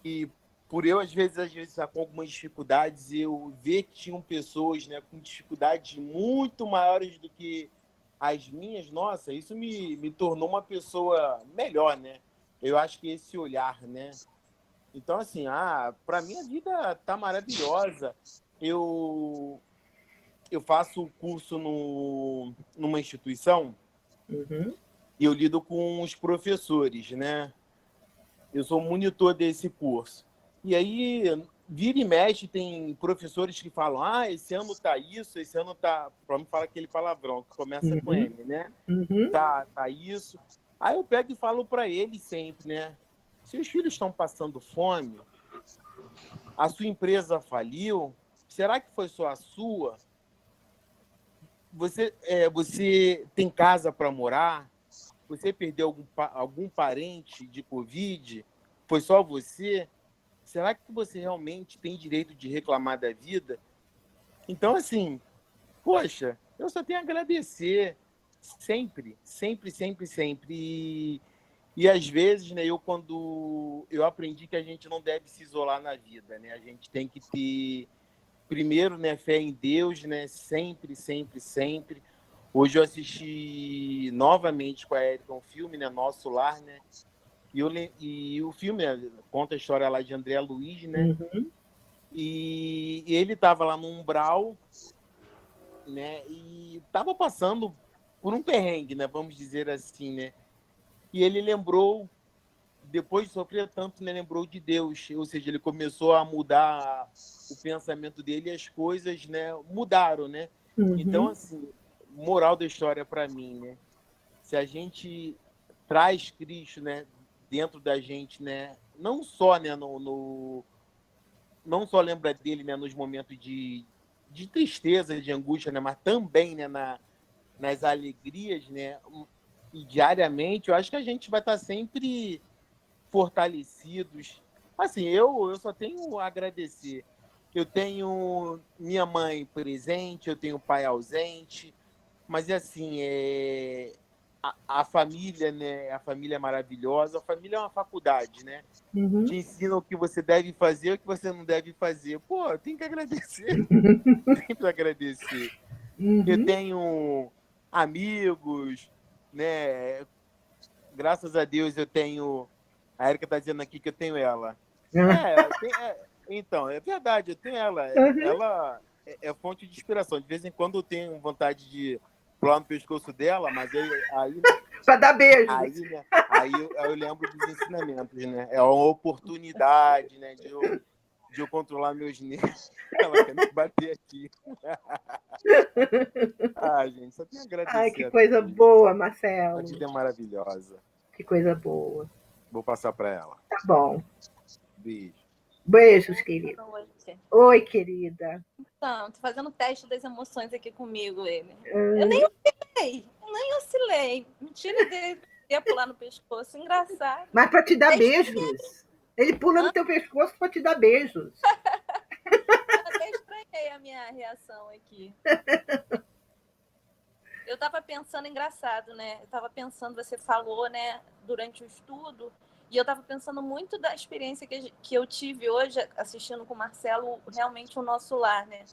E por eu às vezes estar com algumas dificuldades, eu ver que tinham pessoas, né, com dificuldades muito maiores do que as minhas, nossa, isso me tornou uma pessoa melhor, né? Eu acho que esse olhar, né? Então, assim, para mim a vida tá maravilhosa. Eu, eu faço curso numa instituição Uhum. e eu lido com os professores, né? Eu sou monitor desse curso. E aí, vira e mexe, tem professores que falam: esse ano tá isso, esse ano tá. Para não falar aquele palavrão que começa com Uhum. M, né? Uhum. Tá isso. Aí eu pego e falo para eles sempre, né? Se os filhos estão passando fome, a sua empresa faliu, será que foi só a sua? Você tem casa para morar? Você perdeu algum parente de Covid? Foi só você? Será que você realmente tem direito de reclamar da vida? Então, assim, poxa, eu só tenho a agradecer sempre, sempre, sempre, sempre. E às vezes, né, quando eu aprendi que a gente não deve se isolar na vida, né? A gente tem que ter, primeiro, né, fé em Deus, né? Sempre, sempre, sempre. Hoje eu assisti novamente com a Erika um filme, né, Nosso Lar, né? E o filme, né, conta a história lá de André Luiz, né? Uhum. E ele estava lá no umbral, né? E estava passando por um perrengue, né? Vamos dizer assim, né? E ele lembrou, depois de sofrer tanto, né? Lembrou de Deus. Ou seja, ele começou a mudar o pensamento dele e as coisas, né? Mudaram, né? Então, Uhum. assim, moral da história para mim, né? Se a gente traz Cristo, né? Dentro da gente, né? Não só, né? Não só lembra dele, né? Nos momentos de tristeza, de angústia, né? Mas também, né? Nas alegrias, né? E diariamente, eu acho que a gente vai estar sempre fortalecidos. Assim, eu só tenho a agradecer. Eu tenho minha mãe presente, eu tenho pai ausente, mas assim, a família, né? A família é maravilhosa. A família é uma faculdade, né? Uhum. Te ensina o que você deve fazer e o que você não deve fazer. Pô, tem que agradecer, tem que agradecer. Eu Uhum. tenho amigos, né? Graças a Deus eu tenho. A Erika está dizendo aqui que eu tenho ela. Então, é verdade, eu tenho ela. Uhum. Ela é fonte de inspiração. De vez em quando eu tenho vontade de pular no pescoço dela, mas Para dar beijos. aí eu lembro dos ensinamentos, né? É uma oportunidade, né, de eu controlar meus nervos. Ela quer me bater aqui. Gente, só tenho a Ai, agradecer que a coisa Deus. boa, A Marcelo. vida é maravilhosa. Que coisa boa. Vou passar para ela. Tá bom. Beijo. Beijos, Boa querida. noite. Oi, querida. Então, tô fazendo o teste das emoções aqui comigo, ele. Eu Hum. nem oscilei. Mentira dele. Ia pular no pescoço, engraçado. Mas para te dar Desde beijos. Ele pula no Hã? teu pescoço para te dar beijos. Eu até estranhei a minha reação aqui. Eu estava pensando, engraçado, né? Eu estava pensando, você falou, né, durante o estudo, e eu estava pensando muito da experiência que eu tive hoje, assistindo com o Marcelo, realmente o Nosso Lar, né?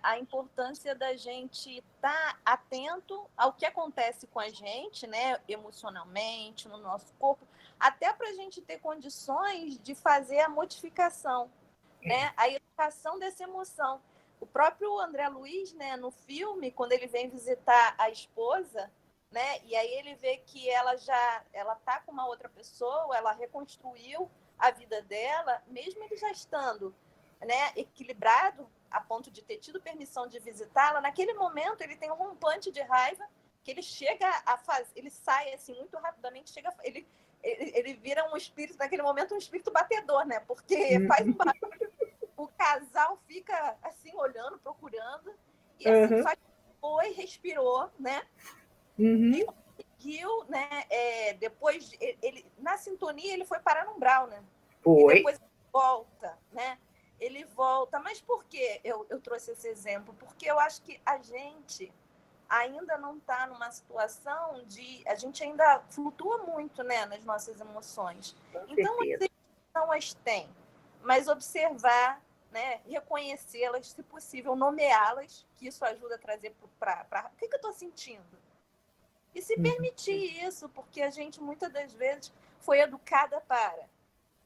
A importância da gente estar atento ao que acontece com a gente, né, emocionalmente, no nosso corpo, até para a gente ter condições de fazer a modificação, né, a educação dessa emoção. O próprio André Luiz, né, no filme, quando ele vem visitar a esposa, né? E aí ele vê que ela tá com uma outra pessoa, ela reconstruiu a vida dela, mesmo ele já estando, né, equilibrado a ponto de ter tido permissão de visitá-la. Naquele momento ele tem um rompante de raiva que ele chega a fazer, ele sai assim muito rapidamente, ele vira um espírito, naquele momento um espírito batedor, né? Porque faz um barulho, o casal fica assim olhando, procurando, e assim só foi, respirou, né? E conseguiu, né? Depois ele na sintonia ele foi parar no umbral, né? Foi. E depois volta, né? Ele volta. Mas por que eu trouxe esse exemplo? Porque eu acho que a gente ainda não está numa situação de... A gente ainda flutua muito, né, nas nossas emoções. Então, às vezes, não as tem. Mas observar, né, reconhecê-las, se possível, nomeá-las, que isso ajuda a trazer para... O que eu estou sentindo? E se permitir isso, porque a gente, muitas das vezes, foi educada para...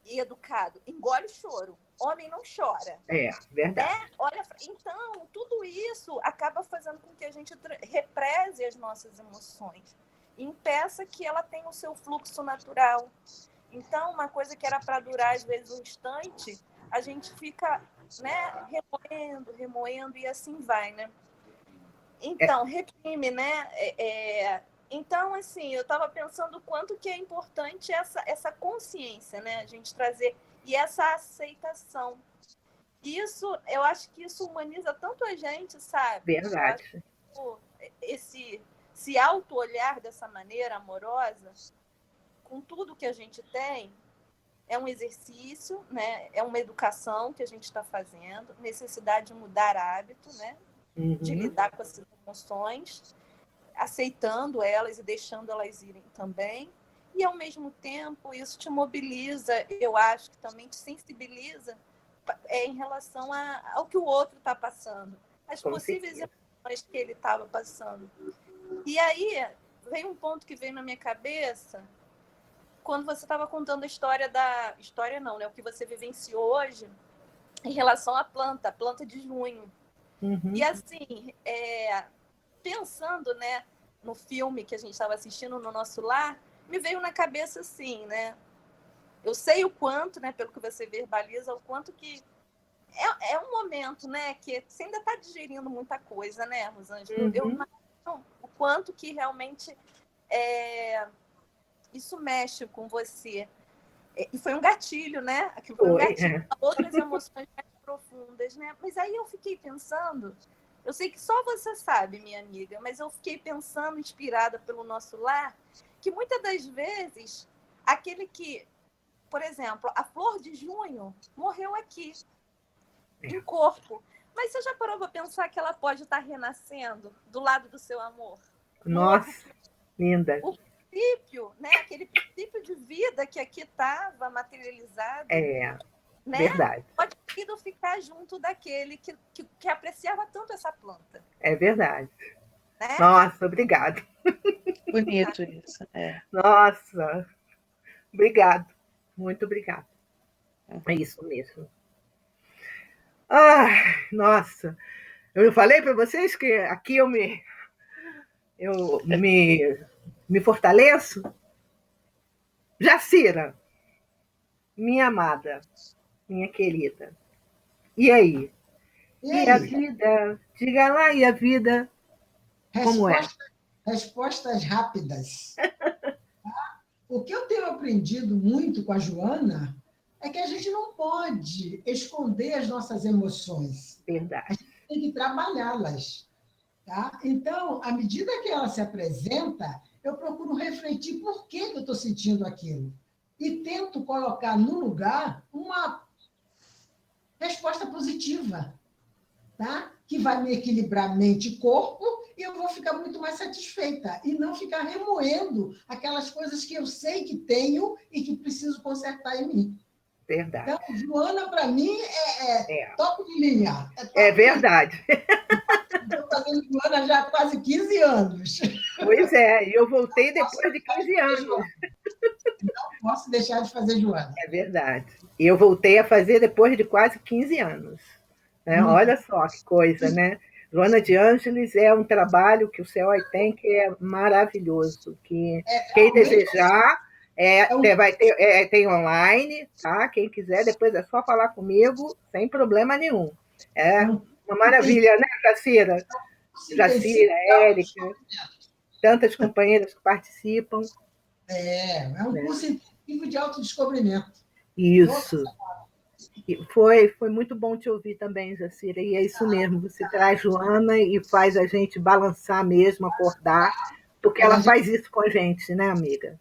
E educado, engole o choro. Homem não chora. É, verdade. Olha, então, tudo isso acaba fazendo com que a gente represe as nossas emoções. E impeça que ela tenha o seu fluxo natural. Então, uma coisa que era para durar, às vezes, um instante, a gente fica, né, remoendo, e assim vai, né? Então, reprime, né? Então, assim, eu estava pensando o quanto que é importante essa consciência, né? A gente trazer, e essa aceitação. Isso, eu acho que isso humaniza tanto a gente, sabe? Verdade. Esse auto-olhar dessa maneira amorosa, com tudo que a gente tem, é um exercício, né? É uma educação que a gente está fazendo, necessidade de mudar hábito, né? De lidar com essas emoções, aceitando elas e deixando elas irem também. E, ao mesmo tempo, isso te mobiliza, eu acho que também te sensibiliza em relação ao que o outro está passando, as possíveis emoções que ele estava passando. E aí, veio um ponto que veio na minha cabeça, quando você estava contando a história História não, né? O que você vivenciou hoje em relação à planta, a planta de junho. E, assim, pensando, né, no filme que a gente estava assistindo no nosso lar, me veio na cabeça assim, né? Eu sei o quanto, né, pelo que você verbaliza, o quanto que é um momento, né, que você ainda está digerindo muita coisa, né, Rosângela? Eu imagino o quanto que realmente isso mexe com você. E foi um gatilho, né? Aquilo foi um gatilho para outras emoções mais profundas, né? Mas aí eu fiquei pensando, eu sei que só você sabe, minha amiga, mas eu fiquei pensando, inspirada pelo nosso lar, que muitas das vezes, aquele que, por exemplo, a flor de junho morreu aqui, em corpo. Mas você já parou para pensar que ela pode estar renascendo do lado do seu amor? Nossa, linda. O princípio, né? Aquele princípio de vida que aqui estava materializado. Né? Verdade. Pode ter ficar junto daquele que apreciava tanto essa planta. É verdade. Né? Nossa, obrigado. Bonito isso. Nossa, obrigado. Muito obrigado. É isso mesmo. Nossa, eu falei para vocês que aqui eu me fortaleço. Jacira, minha amada, minha querida, e aí? E a vida? Diga lá, e a vida? Como é? Respostas rápidas. O que eu tenho aprendido muito com a Joana é que a gente não pode esconder as nossas emoções. Verdade. A gente tem que trabalhá-las. Tá? Então, à medida que ela se apresenta, eu procuro refletir por que eu estou sentindo aquilo. E tento colocar no lugar uma resposta positiva, tá? Que vai me equilibrar mente e corpo, e eu vou ficar muito mais satisfeita, e não ficar remoendo aquelas coisas que eu sei que tenho e que preciso consertar em mim. Verdade. Então, Joana, para mim, é top de linha. É verdade. Estou fazendo Joana já há quase 15 anos. Pois é, e eu voltei depois de 15 anos. Não posso deixar de fazer Joana. É verdade. E eu voltei a fazer depois de quase 15 anos. Né? Olha só que coisa, né? Joana de Ângeles é um trabalho que o CEOI tem que é maravilhoso, que quem Realmente desejar é um vai ter, tem online, tá? Quem quiser, depois é só falar comigo, sem problema nenhum. é É um uma curso maravilha, né, Jacira? intensivo Jacira, de Érica, autodescobrimento. tantas companheiras que participam. É um Né? curso intensivo de autodescobrimento. Toda Isso. E foi muito bom te ouvir também, Jacira. E é isso mesmo, você traz Joana e faz a gente balançar mesmo, acordar, porque ela ela já, faz isso com a gente, né, amiga?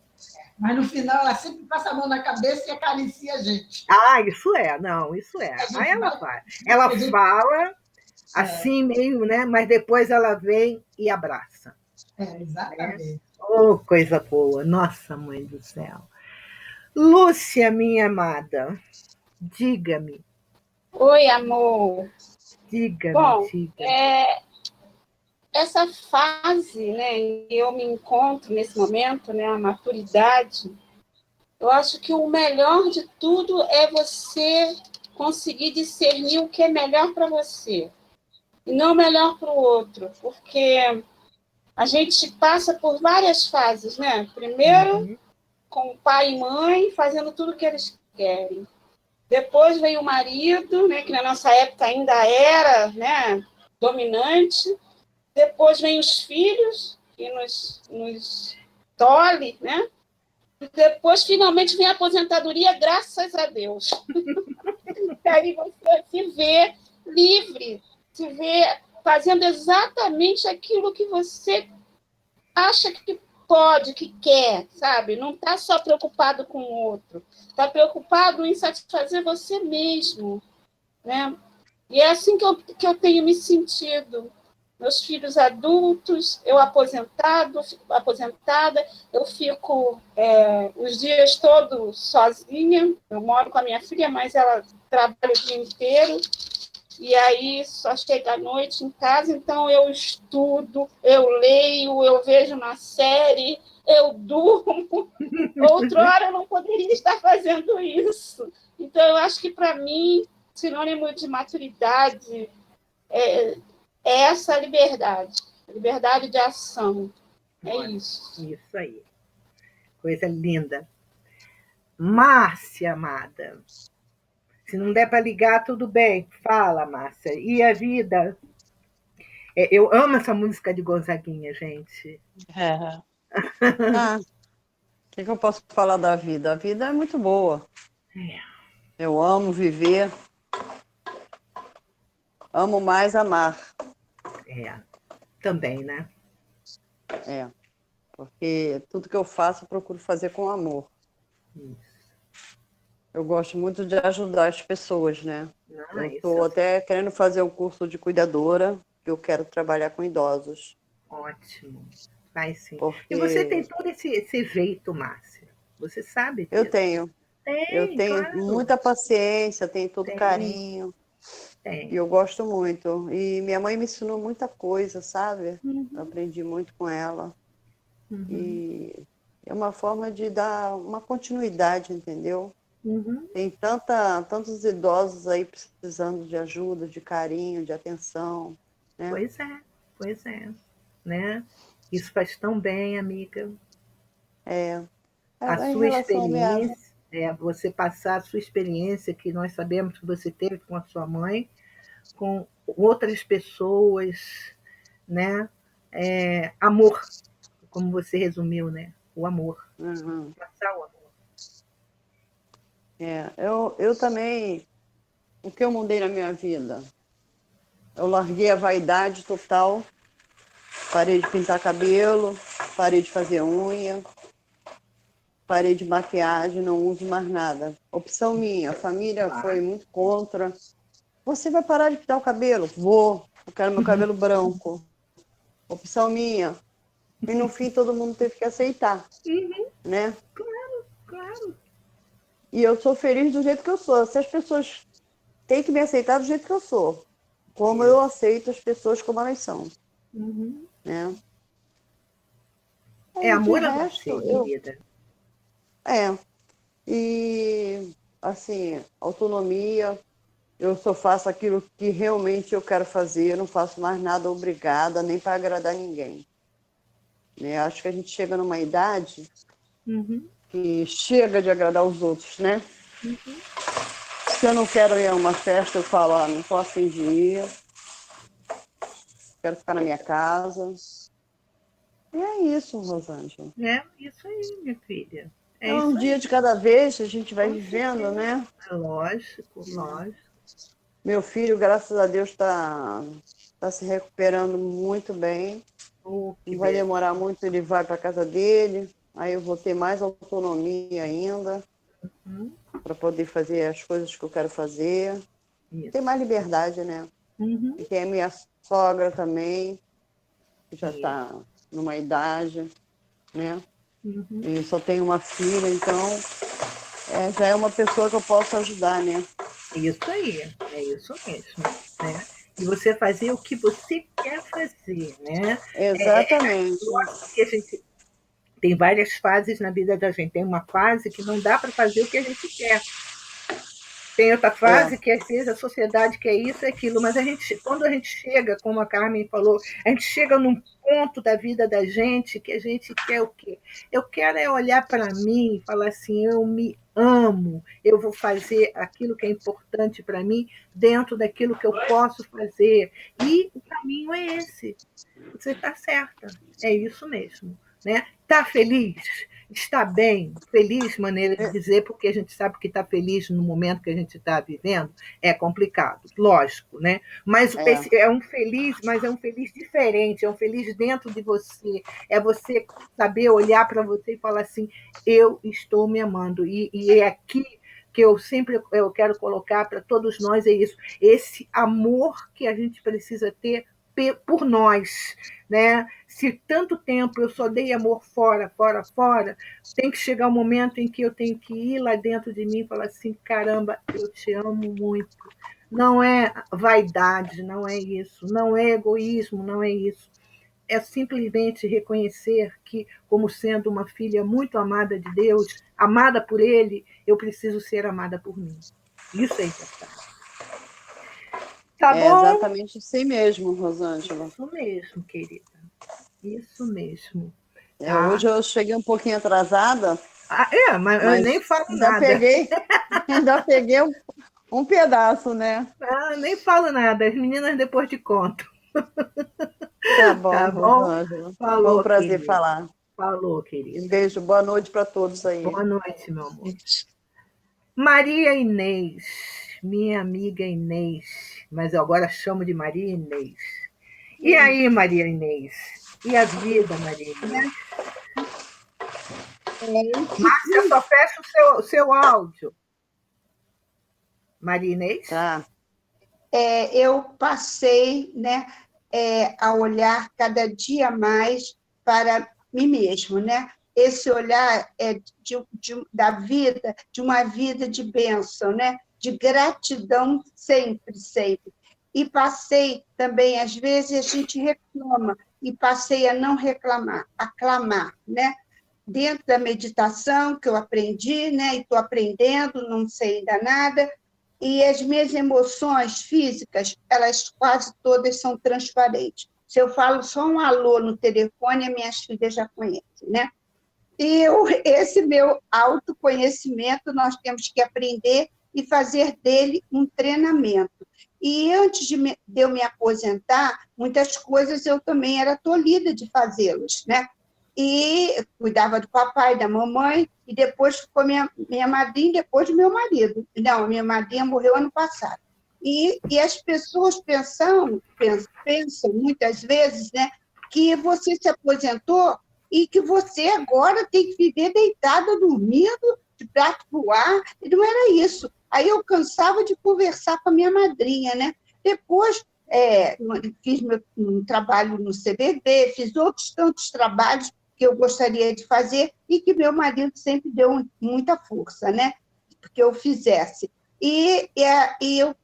mas no final ela sempre passa a mão na cabeça e acaricia a gente. Ah, isso é, não, isso é. A Aí gente ela vai, faz. Ela a gente, fala é, assim meio, né? Mas depois ela vem e abraça. Né? exatamente. Oh, coisa boa, nossa mãe do céu. Lúcia, minha amada, diga-me, Oi, amor. diga-me, Bom, diga. essa fase, né, em que eu me encontro nesse momento, né, a maturidade, eu acho que o melhor de tudo é você conseguir discernir o que é melhor para você e não melhor para o outro, porque a gente passa por várias fases, né? Primeiro, Uhum. com o pai e mãe, fazendo tudo o que eles querem. Depois vem o marido, né, que na nossa época ainda era, né, dominante. Depois vem os filhos, que nos tolhe, né? E depois, finalmente, vem a aposentadoria, graças a Deus. E aí você se vê livre, se vê fazendo exatamente aquilo que você acha que pode, que quer, sabe? Não está só preocupado com o outro, está preocupado em satisfazer você mesmo, né? E é assim que eu tenho me sentido. Meus filhos adultos, eu aposentada, eu fico os dias todos sozinha. Eu moro com a minha filha, mas ela trabalha o dia inteiro. E aí só chega à noite em casa, então eu estudo, eu leio, eu vejo uma série, eu durmo. Outrora eu não poderia estar fazendo isso. Então eu acho que para mim, sinônimo de maturidade é essa liberdade, liberdade de ação. É Olha, isso. isso aí, coisa linda. Márcia, amada, se não der para ligar, tudo bem. Fala, Márcia. E a vida? Eu amo essa música de Gonzaguinha, gente. É. Ah, o que eu posso falar da vida? A vida é muito boa. Eu amo viver, amo mais amar. Também, né? Porque tudo que eu faço eu procuro fazer com amor. Eu gosto muito de ajudar as pessoas, né? Eu estou até querendo fazer um curso de cuidadora, que eu quero trabalhar com idosos. Ótimo. Vai sim. Porque E você tem todo esse jeito, Márcia. Você sabe disso. eu tenho Claro. muita paciência, tenho todo carinho. Tem. E eu gosto muito. E minha mãe me ensinou muita coisa, sabe? Eu aprendi muito com ela. E é uma forma de dar uma continuidade, entendeu? Tem tantos idosos aí precisando de ajuda, de carinho, de atenção, né? Pois é, né? Isso faz tão bem, amiga. A Em sua relação à minha... experiência, você passar a sua experiência, que nós sabemos que você teve com a sua mãe, com outras pessoas, né? Amor, como você resumiu, né? O amor. Passar o amor. Eu também, o que eu mudei na minha vida? Eu larguei a vaidade total, parei de pintar cabelo, parei de fazer unha, parei de maquiagem, não uso mais nada. Opção minha, a família foi muito contra. Você vai parar de pintar o cabelo? Vou, eu quero meu cabelo branco. Opção minha. E no fim todo mundo teve que aceitar, né? Claro. E eu sou feliz do jeito que eu sou. Se as pessoas têm que me aceitar do jeito que eu sou, como eu aceito as pessoas como elas são, né? Amor a resto, você, querida. E, assim, autonomia, Eu só faço aquilo que realmente eu quero fazer, eu não faço mais nada obrigada, nem para agradar ninguém. Né? Acho que a gente chega numa idade que chega de agradar os outros, né? Se eu não quero ir a uma festa, eu falo, não estou a fim de ir, quero ficar na minha casa. E é isso, Rosângela. É isso aí, minha filha. É um isso dia aí. de cada vez, a gente vai Com vivendo, certeza. né? Lógico. Meu filho, graças a Deus, está se recuperando muito bem. Não vai demorar muito, ele vai para a casa dele. Aí eu vou ter mais autonomia ainda para poder fazer as coisas que eu quero fazer. Ter mais liberdade, né? E tem a minha sogra também, que já está numa idade, né? E só tenho uma filha, então já é uma pessoa que eu posso ajudar, né? Isso aí, é isso mesmo, né? E você fazer o que você quer fazer, né? Exatamente. Lógico que a gente tem várias fases na vida da gente. Tem uma fase que não dá para fazer o que a gente quer. Tem outra fase que, às vezes, a sociedade quer isso e aquilo, mas quando a gente chega, como a Carmen falou, a gente chega num ponto da vida da gente que a gente quer o quê? Eu quero é olhar para mim e falar assim, eu me amo, eu vou fazer aquilo que é importante para mim dentro daquilo que eu posso fazer. E o caminho é esse. Você está certa, é isso mesmo. Né? Está feliz? Está bem? Feliz, maneira de dizer, porque a gente sabe que está feliz no momento que a gente está vivendo é complicado, lógico, né? Mas esse é um feliz, mas é um feliz diferente, é um feliz dentro de você. É você saber olhar para você e falar assim, eu estou me amando. E é aqui que eu quero colocar para todos nós, é isso, esse amor que a gente precisa ter por nós, né? Se tanto tempo eu só dei amor fora, tem que chegar um momento em que eu tenho que ir lá dentro de mim e falar assim, caramba, eu te amo muito. Não é vaidade, não é isso, não é egoísmo, não é isso. É simplesmente reconhecer que, como sendo uma filha muito amada de Deus, amada por Ele, eu preciso ser amada por mim. Isso é importante. Tá bom? Exatamente assim mesmo, Rosângela. Isso mesmo, querida. Isso mesmo. Tá? Hoje eu cheguei um pouquinho atrasada. Mas eu nem falo nada. Ainda peguei um pedaço, né? Nem falo nada. As meninas depois te contam. Tá bom, tá bom? Rosângela. Falou, foi um prazer querida. falar. Falou, querida. Um beijo, boa noite para todos aí. Boa noite, meu amor. Maria Inês, minha amiga Inês, mas eu agora chamo de Maria Inês. E aí, Maria Inês? E a vida, Maria Inês? Márcia, só fecha o seu áudio. Maria Inês? Tá. Eu passei, né, a olhar cada dia mais para mim mesmo, né? Esse olhar da vida, de uma vida de bênção, né? De gratidão sempre, sempre. E passei também, às vezes, a gente reclama, e passei a não reclamar, a clamar, né? Dentro da meditação que eu aprendi, né? E estou aprendendo, não sei ainda nada, e as minhas emoções físicas, elas quase todas são transparentes. Se eu falo só um alô no telefone, as minhas filhas já conhecem, né? E esse meu autoconhecimento, nós temos que aprender e fazer dele um treinamento. E antes de eu me aposentar, muitas coisas eu também era tolhida de fazê-las, né? E cuidava do papai, da mamãe, e depois ficou minha madrinha, depois do meu marido. Não, minha madrinha morreu ano passado. E as pessoas pensam muitas vezes, né, que você se aposentou e que você agora tem que viver deitada, dormindo, de prato para o ar, e não era isso. Aí eu cansava de conversar com a minha madrinha, né? Depois fiz um trabalho no CBB, fiz outros tantos trabalhos que eu gostaria de fazer e que meu marido sempre deu muita força, né? Que eu fizesse. E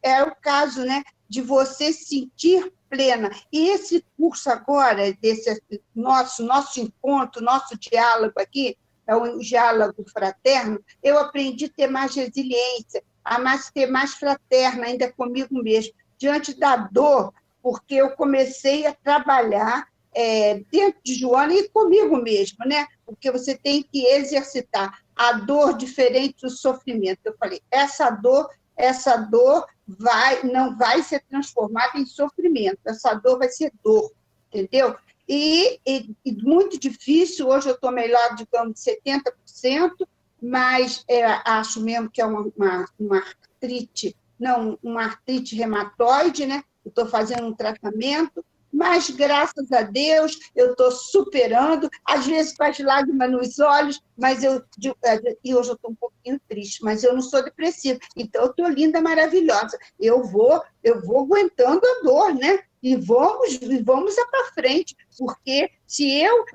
é o caso, né, de você se sentir plena. E esse curso agora, desse nosso encontro, nosso diálogo aqui, é um diálogo fraterno, eu aprendi a ter mais resiliência, a ser mais fraterna ainda comigo mesmo, diante da dor, porque eu comecei a trabalhar dentro de Joana e comigo mesmo, né? Porque você tem que exercitar a dor diferente do sofrimento. Eu falei, essa dor não vai ser transformada em sofrimento, essa dor vai ser dor, entendeu? E muito difícil, hoje eu estou melhor, digamos, de 70%, mas acho mesmo que é uma artrite, não, uma artrite reumatoide, né? Eu estou fazendo um tratamento, mas, graças a Deus, eu estou superando, às vezes faz lágrima nos olhos, e hoje eu estou um pouquinho triste, mas eu não sou depressiva, então eu estou linda, maravilhosa. Eu vou aguentando a dor, né? E vamos para frente, porque se eu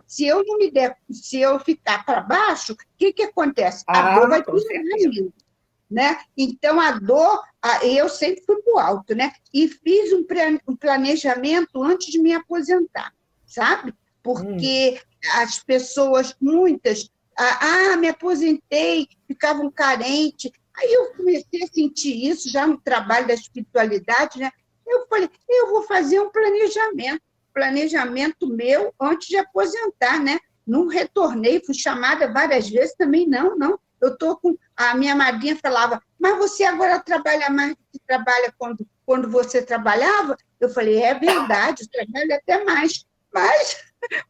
não me der, se eu ficar para baixo, o que acontece? A dor vai piorar ainda. Né? Então, a dor, eu sempre fui para o alto, né? E fiz um planejamento antes de me aposentar, sabe? Porque as pessoas, muitas, me aposentei, ficavam carentes. Aí eu comecei a sentir isso já no trabalho da espiritualidade, né? Eu falei, eu vou fazer um planejamento meu antes de aposentar, né? Não retornei, fui chamada várias vezes também, não. Eu estou com... A minha madrinha falava, mas você agora trabalha mais do que trabalha quando você trabalhava? Eu falei, é verdade, eu trabalho até mais. Mas,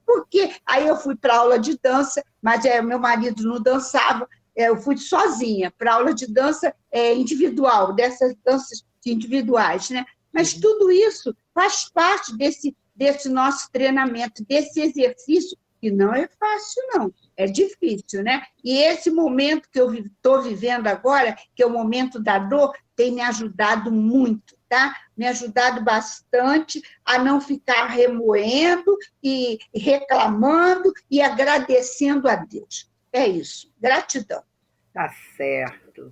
porque aí eu fui para aula de dança, mas meu marido não dançava, eu fui sozinha para aula de dança individual, dessas danças individuais, né? Mas tudo isso faz parte desse nosso treinamento, desse exercício, que não é fácil, não. É difícil, né? E esse momento que eu estou vivendo agora, que é o momento da dor, tem me ajudado muito, tá? Me ajudado bastante a não ficar remoendo e reclamando e agradecendo a Deus. É isso. Gratidão. Tá certo.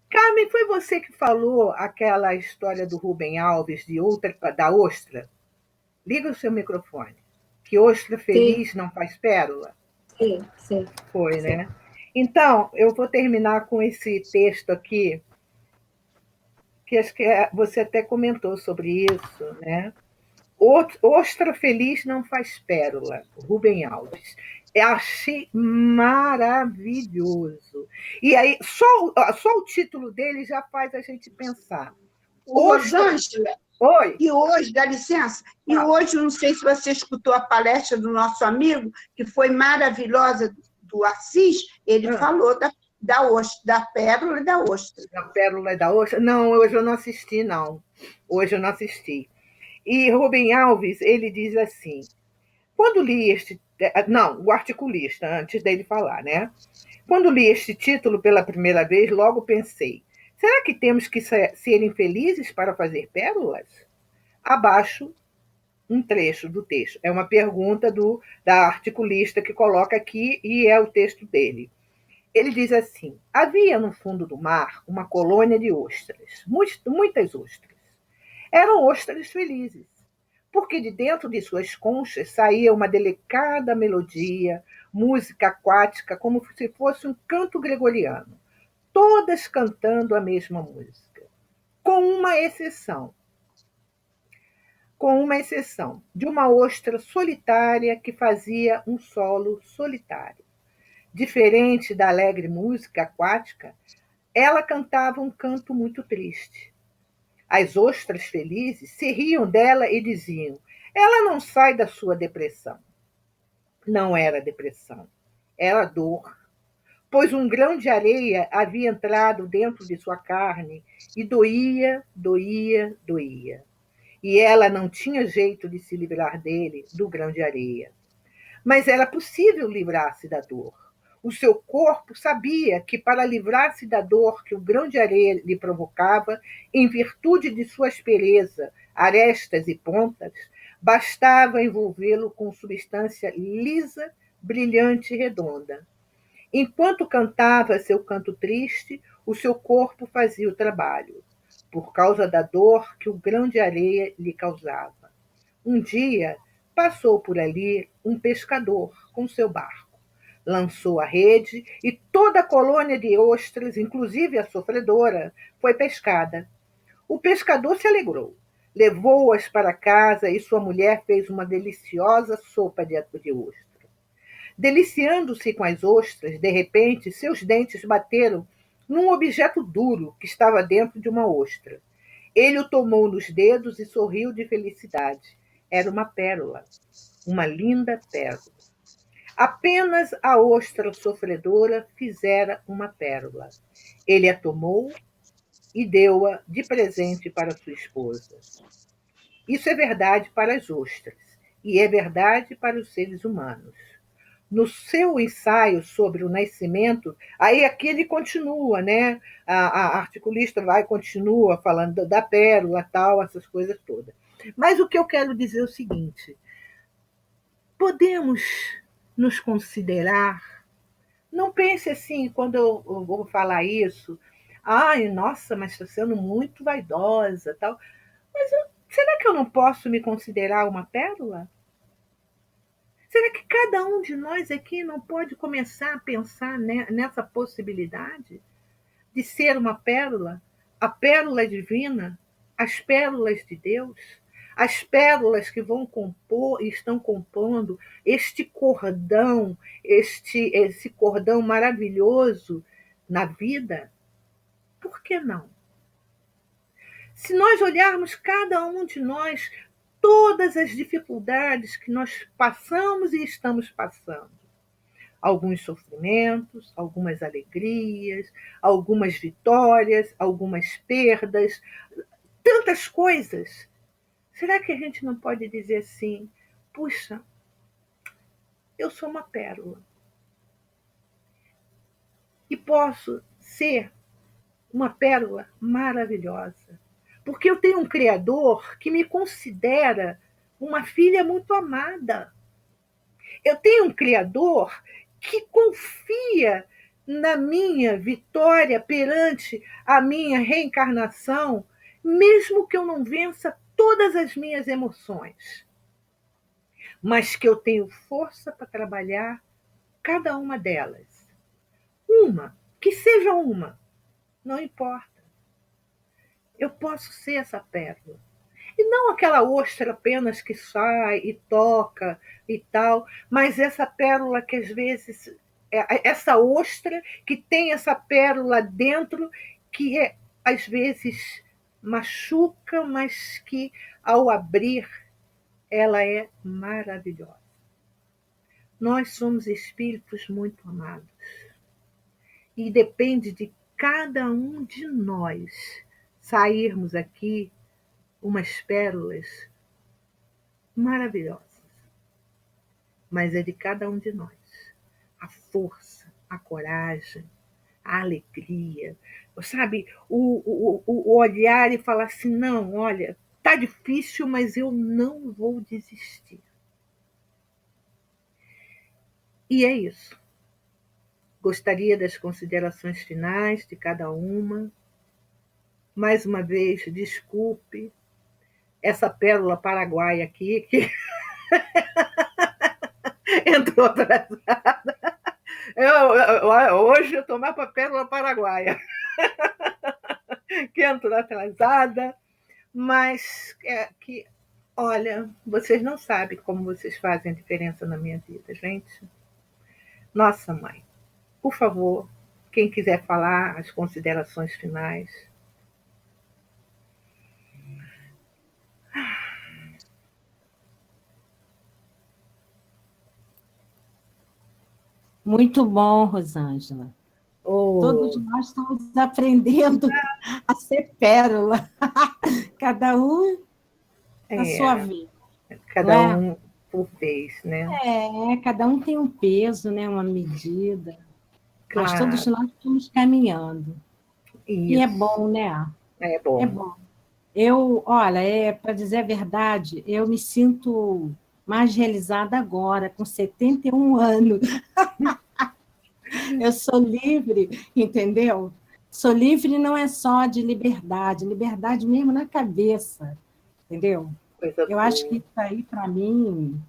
Carmen, foi você que falou aquela história do Rubem Alves da ostra? Liga o seu microfone. Que ostra feliz não faz pérola? Sim. Foi, né? Então, eu vou terminar com esse texto aqui, que acho que você até comentou sobre isso, né? Ostra feliz não faz pérola, Rubem Alves. Eu achei maravilhoso. E aí, só o título dele já faz a gente pensar. Rosângela, Oi. E hoje, dá licença, hoje, não sei se você escutou a palestra do nosso amigo, que foi maravilhosa, do Assis, ele falou da pérola e da ostra. Da pérola e da ostra? Não, hoje eu não assisti, não. Hoje eu não assisti. E Rubem Alves, ele diz assim, quando li o articulista, antes dele falar, né? Quando li este título pela primeira vez, logo pensei, será que temos que ser infelizes para fazer pérolas? Abaixo um trecho do texto. É uma pergunta da articulista que coloca aqui e é o texto dele. Ele diz assim, havia no fundo do mar uma colônia de ostras, muitas ostras. Eram ostras felizes, porque de dentro de suas conchas saía uma delicada melodia, música aquática, como se fosse um canto gregoriano, todas cantando a mesma música, com uma exceção de uma ostra solitária que fazia um solo solitário. Diferente da alegre música aquática, ela cantava um canto muito triste. As ostras felizes se riam dela e diziam: ela não sai da sua depressão. Não era depressão, era dor, pois um grão de areia havia entrado dentro de sua carne e doía, doía, doía. E ela não tinha jeito de se livrar dele, do grão de areia. Mas era possível livrar-se da dor. O seu corpo sabia que, para livrar-se da dor que o grão de areia lhe provocava, em virtude de sua aspereza, arestas e pontas, bastava envolvê-lo com substância lisa, brilhante e redonda. Enquanto cantava seu canto triste, o seu corpo fazia o trabalho, por causa da dor que o grão de areia lhe causava. Um dia, passou por ali um pescador com seu barco. lançou a rede e toda a colônia de ostras, inclusive a sofredora, foi pescada. O pescador se alegrou, levou-as para casa e sua mulher fez uma deliciosa sopa de ostra. Deliciando-se com as ostras, de repente, seus dentes bateram num objeto duro que estava dentro de uma ostra. Ele o tomou nos dedos e sorriu de felicidade. Era uma pérola, uma linda pérola. Apenas a ostra sofredora fizera uma pérola. Ele a tomou e deu-a de presente para sua esposa. Isso é verdade para as ostras e é verdade para os seres humanos. No seu ensaio sobre o nascimento, aí aqui ele continua, né? A articulista continua falando da pérola, tal, essas coisas todas. Mas o que eu quero dizer é o seguinte: podemos nos considerar. Não pense assim, quando eu vou falar isso, ai, nossa, mas estou sendo muito vaidosa, tal. Mas será que eu não posso me considerar uma pérola? Será que cada um de nós aqui não pode começar a pensar nessa possibilidade de ser uma pérola? A pérola divina, as pérolas de Deus, as pérolas que vão compor e estão compondo este cordão, esse cordão maravilhoso na vida? Por que não? Se nós olharmos cada um de nós, todas as dificuldades que nós passamos e estamos passando, alguns sofrimentos, algumas alegrias, algumas vitórias, algumas perdas, tantas coisas. Será que a gente não pode dizer assim: puxa, eu sou uma pérola e posso ser uma pérola maravilhosa, porque eu tenho um Criador que me considera uma filha muito amada. Eu tenho um Criador que confia na minha vitória perante a minha reencarnação, mesmo que eu não vença todas as minhas emoções, mas que eu tenho força para trabalhar cada uma delas. Uma, que seja uma, não importa. Eu posso ser essa pérola. E não aquela ostra apenas que sai e toca e tal, mas essa pérola que às vezes, essa ostra que tem essa pérola dentro, que às vezes machuca, mas que ao abrir ela é maravilhosa. Nós somos espíritos muito amados e depende de cada um de nós sairmos aqui umas pérolas maravilhosas. Mas é de cada um de nós. A força, a coragem, a alegria. Sabe, o olhar e falar assim, não, olha, tá difícil, mas eu não vou desistir. E é isso. Gostaria das considerações finais de cada uma. Mais uma vez, desculpe essa pérola paraguaia aqui, que entrou atrasada. Hoje eu tomar para a pérola paraguaia, que entrou atrasada, mas que, olha, vocês não sabem como vocês fazem a diferença na minha vida, gente. Nossa, mãe, por favor, quem quiser falar as considerações finais. Muito bom, Rosângela. Todos nós estamos aprendendo a ser pérola. Cada um na sua vida. Cada um por vez, né? Cada um tem um peso, né? Uma medida. Claro. Mas todos nós estamos caminhando. Isso. E é bom, né? É bom. É bom. Olha, para dizer a verdade, eu me sinto mais realizada agora, com 71 anos. Eu sou livre, entendeu? Sou livre não é só de liberdade mesmo na cabeça, entendeu? Eu acho que isso aí, para mim,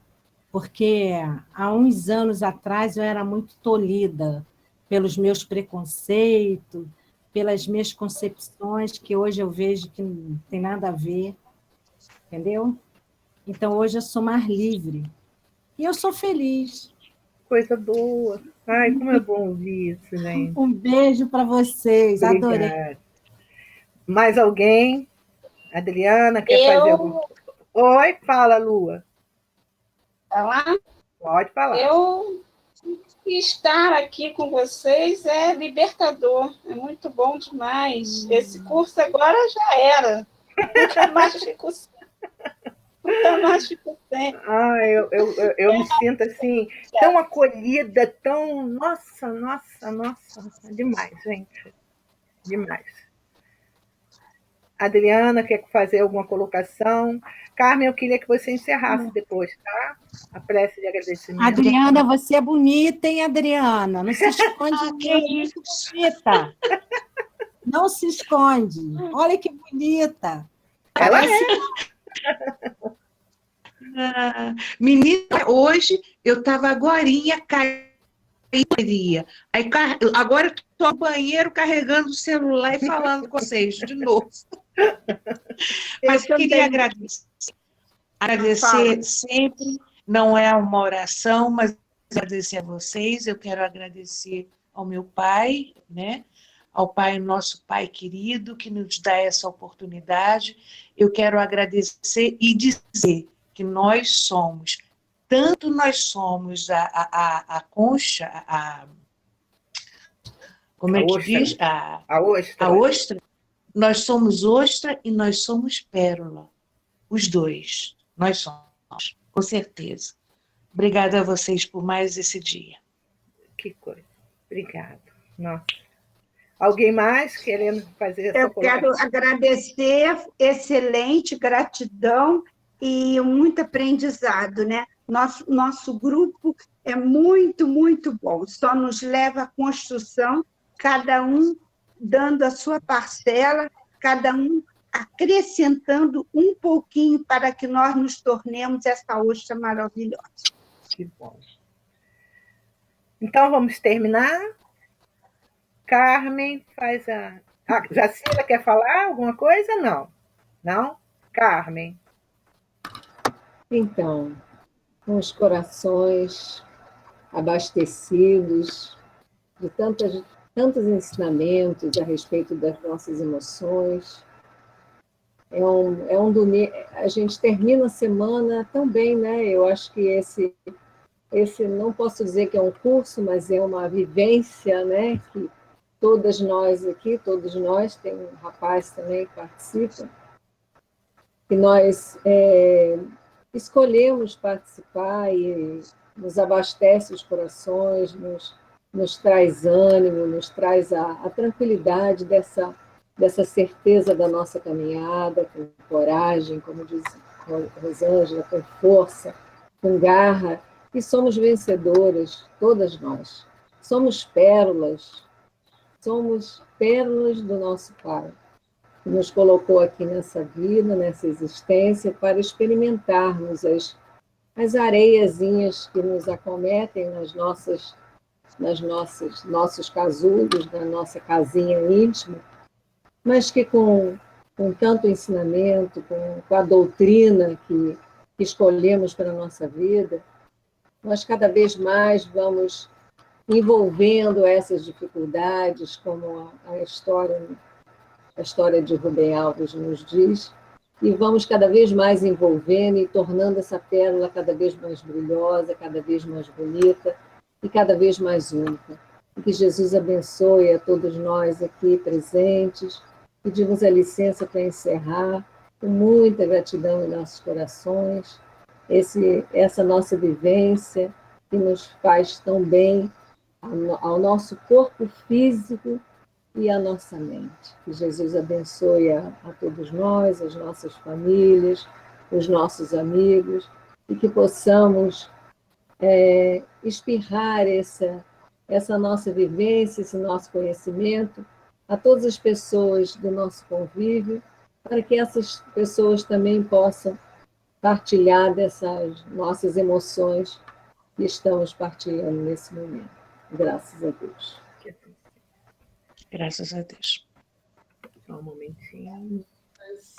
porque há uns anos atrás eu era muito tolhida pelos meus preconceitos, pelas minhas concepções, que hoje eu vejo que não tem nada a ver, entendeu? Então, hoje eu sou mais livre. E eu sou feliz. Coisa boa. Ai, como é bom ouvir isso, gente. Um beijo para vocês, adorei. Obrigada. Mais alguém? Adriana, quer fazer alguma coisa? Oi, fala, Lua. Falar? Pode falar. Estar aqui com vocês é libertador, é muito bom demais. Esse curso agora já era. Nunca mais fico sem. Nunca mais fico sem. Eu me sinto assim, tão acolhida, tão. Nossa, demais, gente. Demais. Adriana, quer fazer alguma colocação? Carmen, eu queria que você encerrasse depois, tá? A prece de agradecimento. Adriana, você é bonita, hein, Adriana? Não se esconde, que isso? Bonita. Não se esconde. Olha que bonita. Ela Menina, hoje eu estava agorinha caindo. Aí, agora eu estou no banheiro carregando o celular e falando com vocês de novo. Mas eu queria agradecer. Agradecer sempre, não é uma oração, mas agradecer a vocês. Eu quero agradecer ao meu pai, né? Ao pai, nosso pai querido, que nos dá essa oportunidade. Eu quero agradecer e dizer que nós somos, tanto nós somos a concha, como é que diz? A ostra. A ostra. Nós somos ostra e nós somos pérola. Os dois. Nós somos, com certeza. Obrigada a vocês por mais esse dia. Que coisa. Obrigada. Nossa. Alguém mais querendo fazer essa colocação? Eu quero agradecer, excelente, gratidão e muito aprendizado, né? Nosso grupo é muito, muito bom, só nos leva à construção, cada um dando a sua parcela, cada um acrescentando um pouquinho para que nós nos tornemos essa ostra maravilhosa. Que bom. Então, vamos terminar? Carmen, faz a... Jacira, quer falar alguma coisa? Não. Não? Carmen. Então, com os corações abastecidos de tantos ensinamentos a respeito das nossas emoções. É um domingo, a gente termina a semana tão bem, né? Eu acho que esse não posso dizer que é um curso, mas é uma vivência, né? Que todas nós aqui, todos nós, tem um rapaz também que participa, que nós escolhemos participar e nos abastece os corações, nos traz ânimo, nos traz a tranquilidade dessa certeza da nossa caminhada, com coragem, como diz Rosângela, com força, com garra, e somos vencedoras, todas nós. Somos pérolas do nosso Pai, que nos colocou aqui nessa vida, nessa existência, para experimentarmos as areiazinhas que nos acometem nossos casulos, na nossa casinha íntima, mas que com tanto ensinamento, com a doutrina que escolhemos para a nossa vida, nós cada vez mais vamos envolvendo essas dificuldades, como a história de Rubem Alves nos diz, e vamos cada vez mais envolvendo e tornando essa pérola cada vez mais brilhosa, cada vez mais bonita e cada vez mais única. E que Jesus abençoe a todos nós aqui presentes. Pedimos a licença para encerrar, com muita gratidão em nossos corações, essa nossa vivência que nos faz tão bem ao nosso corpo físico e à nossa mente. Que Jesus abençoe a todos nós, as nossas famílias, os nossos amigos, e que possamos espirrar essa nossa vivência, esse nosso conhecimento a todas as pessoas do nosso convívio, para que essas pessoas também possam partilhar dessas nossas emoções que estamos partilhando nesse momento. Graças a Deus. Graças a Deus. Só um momentinho.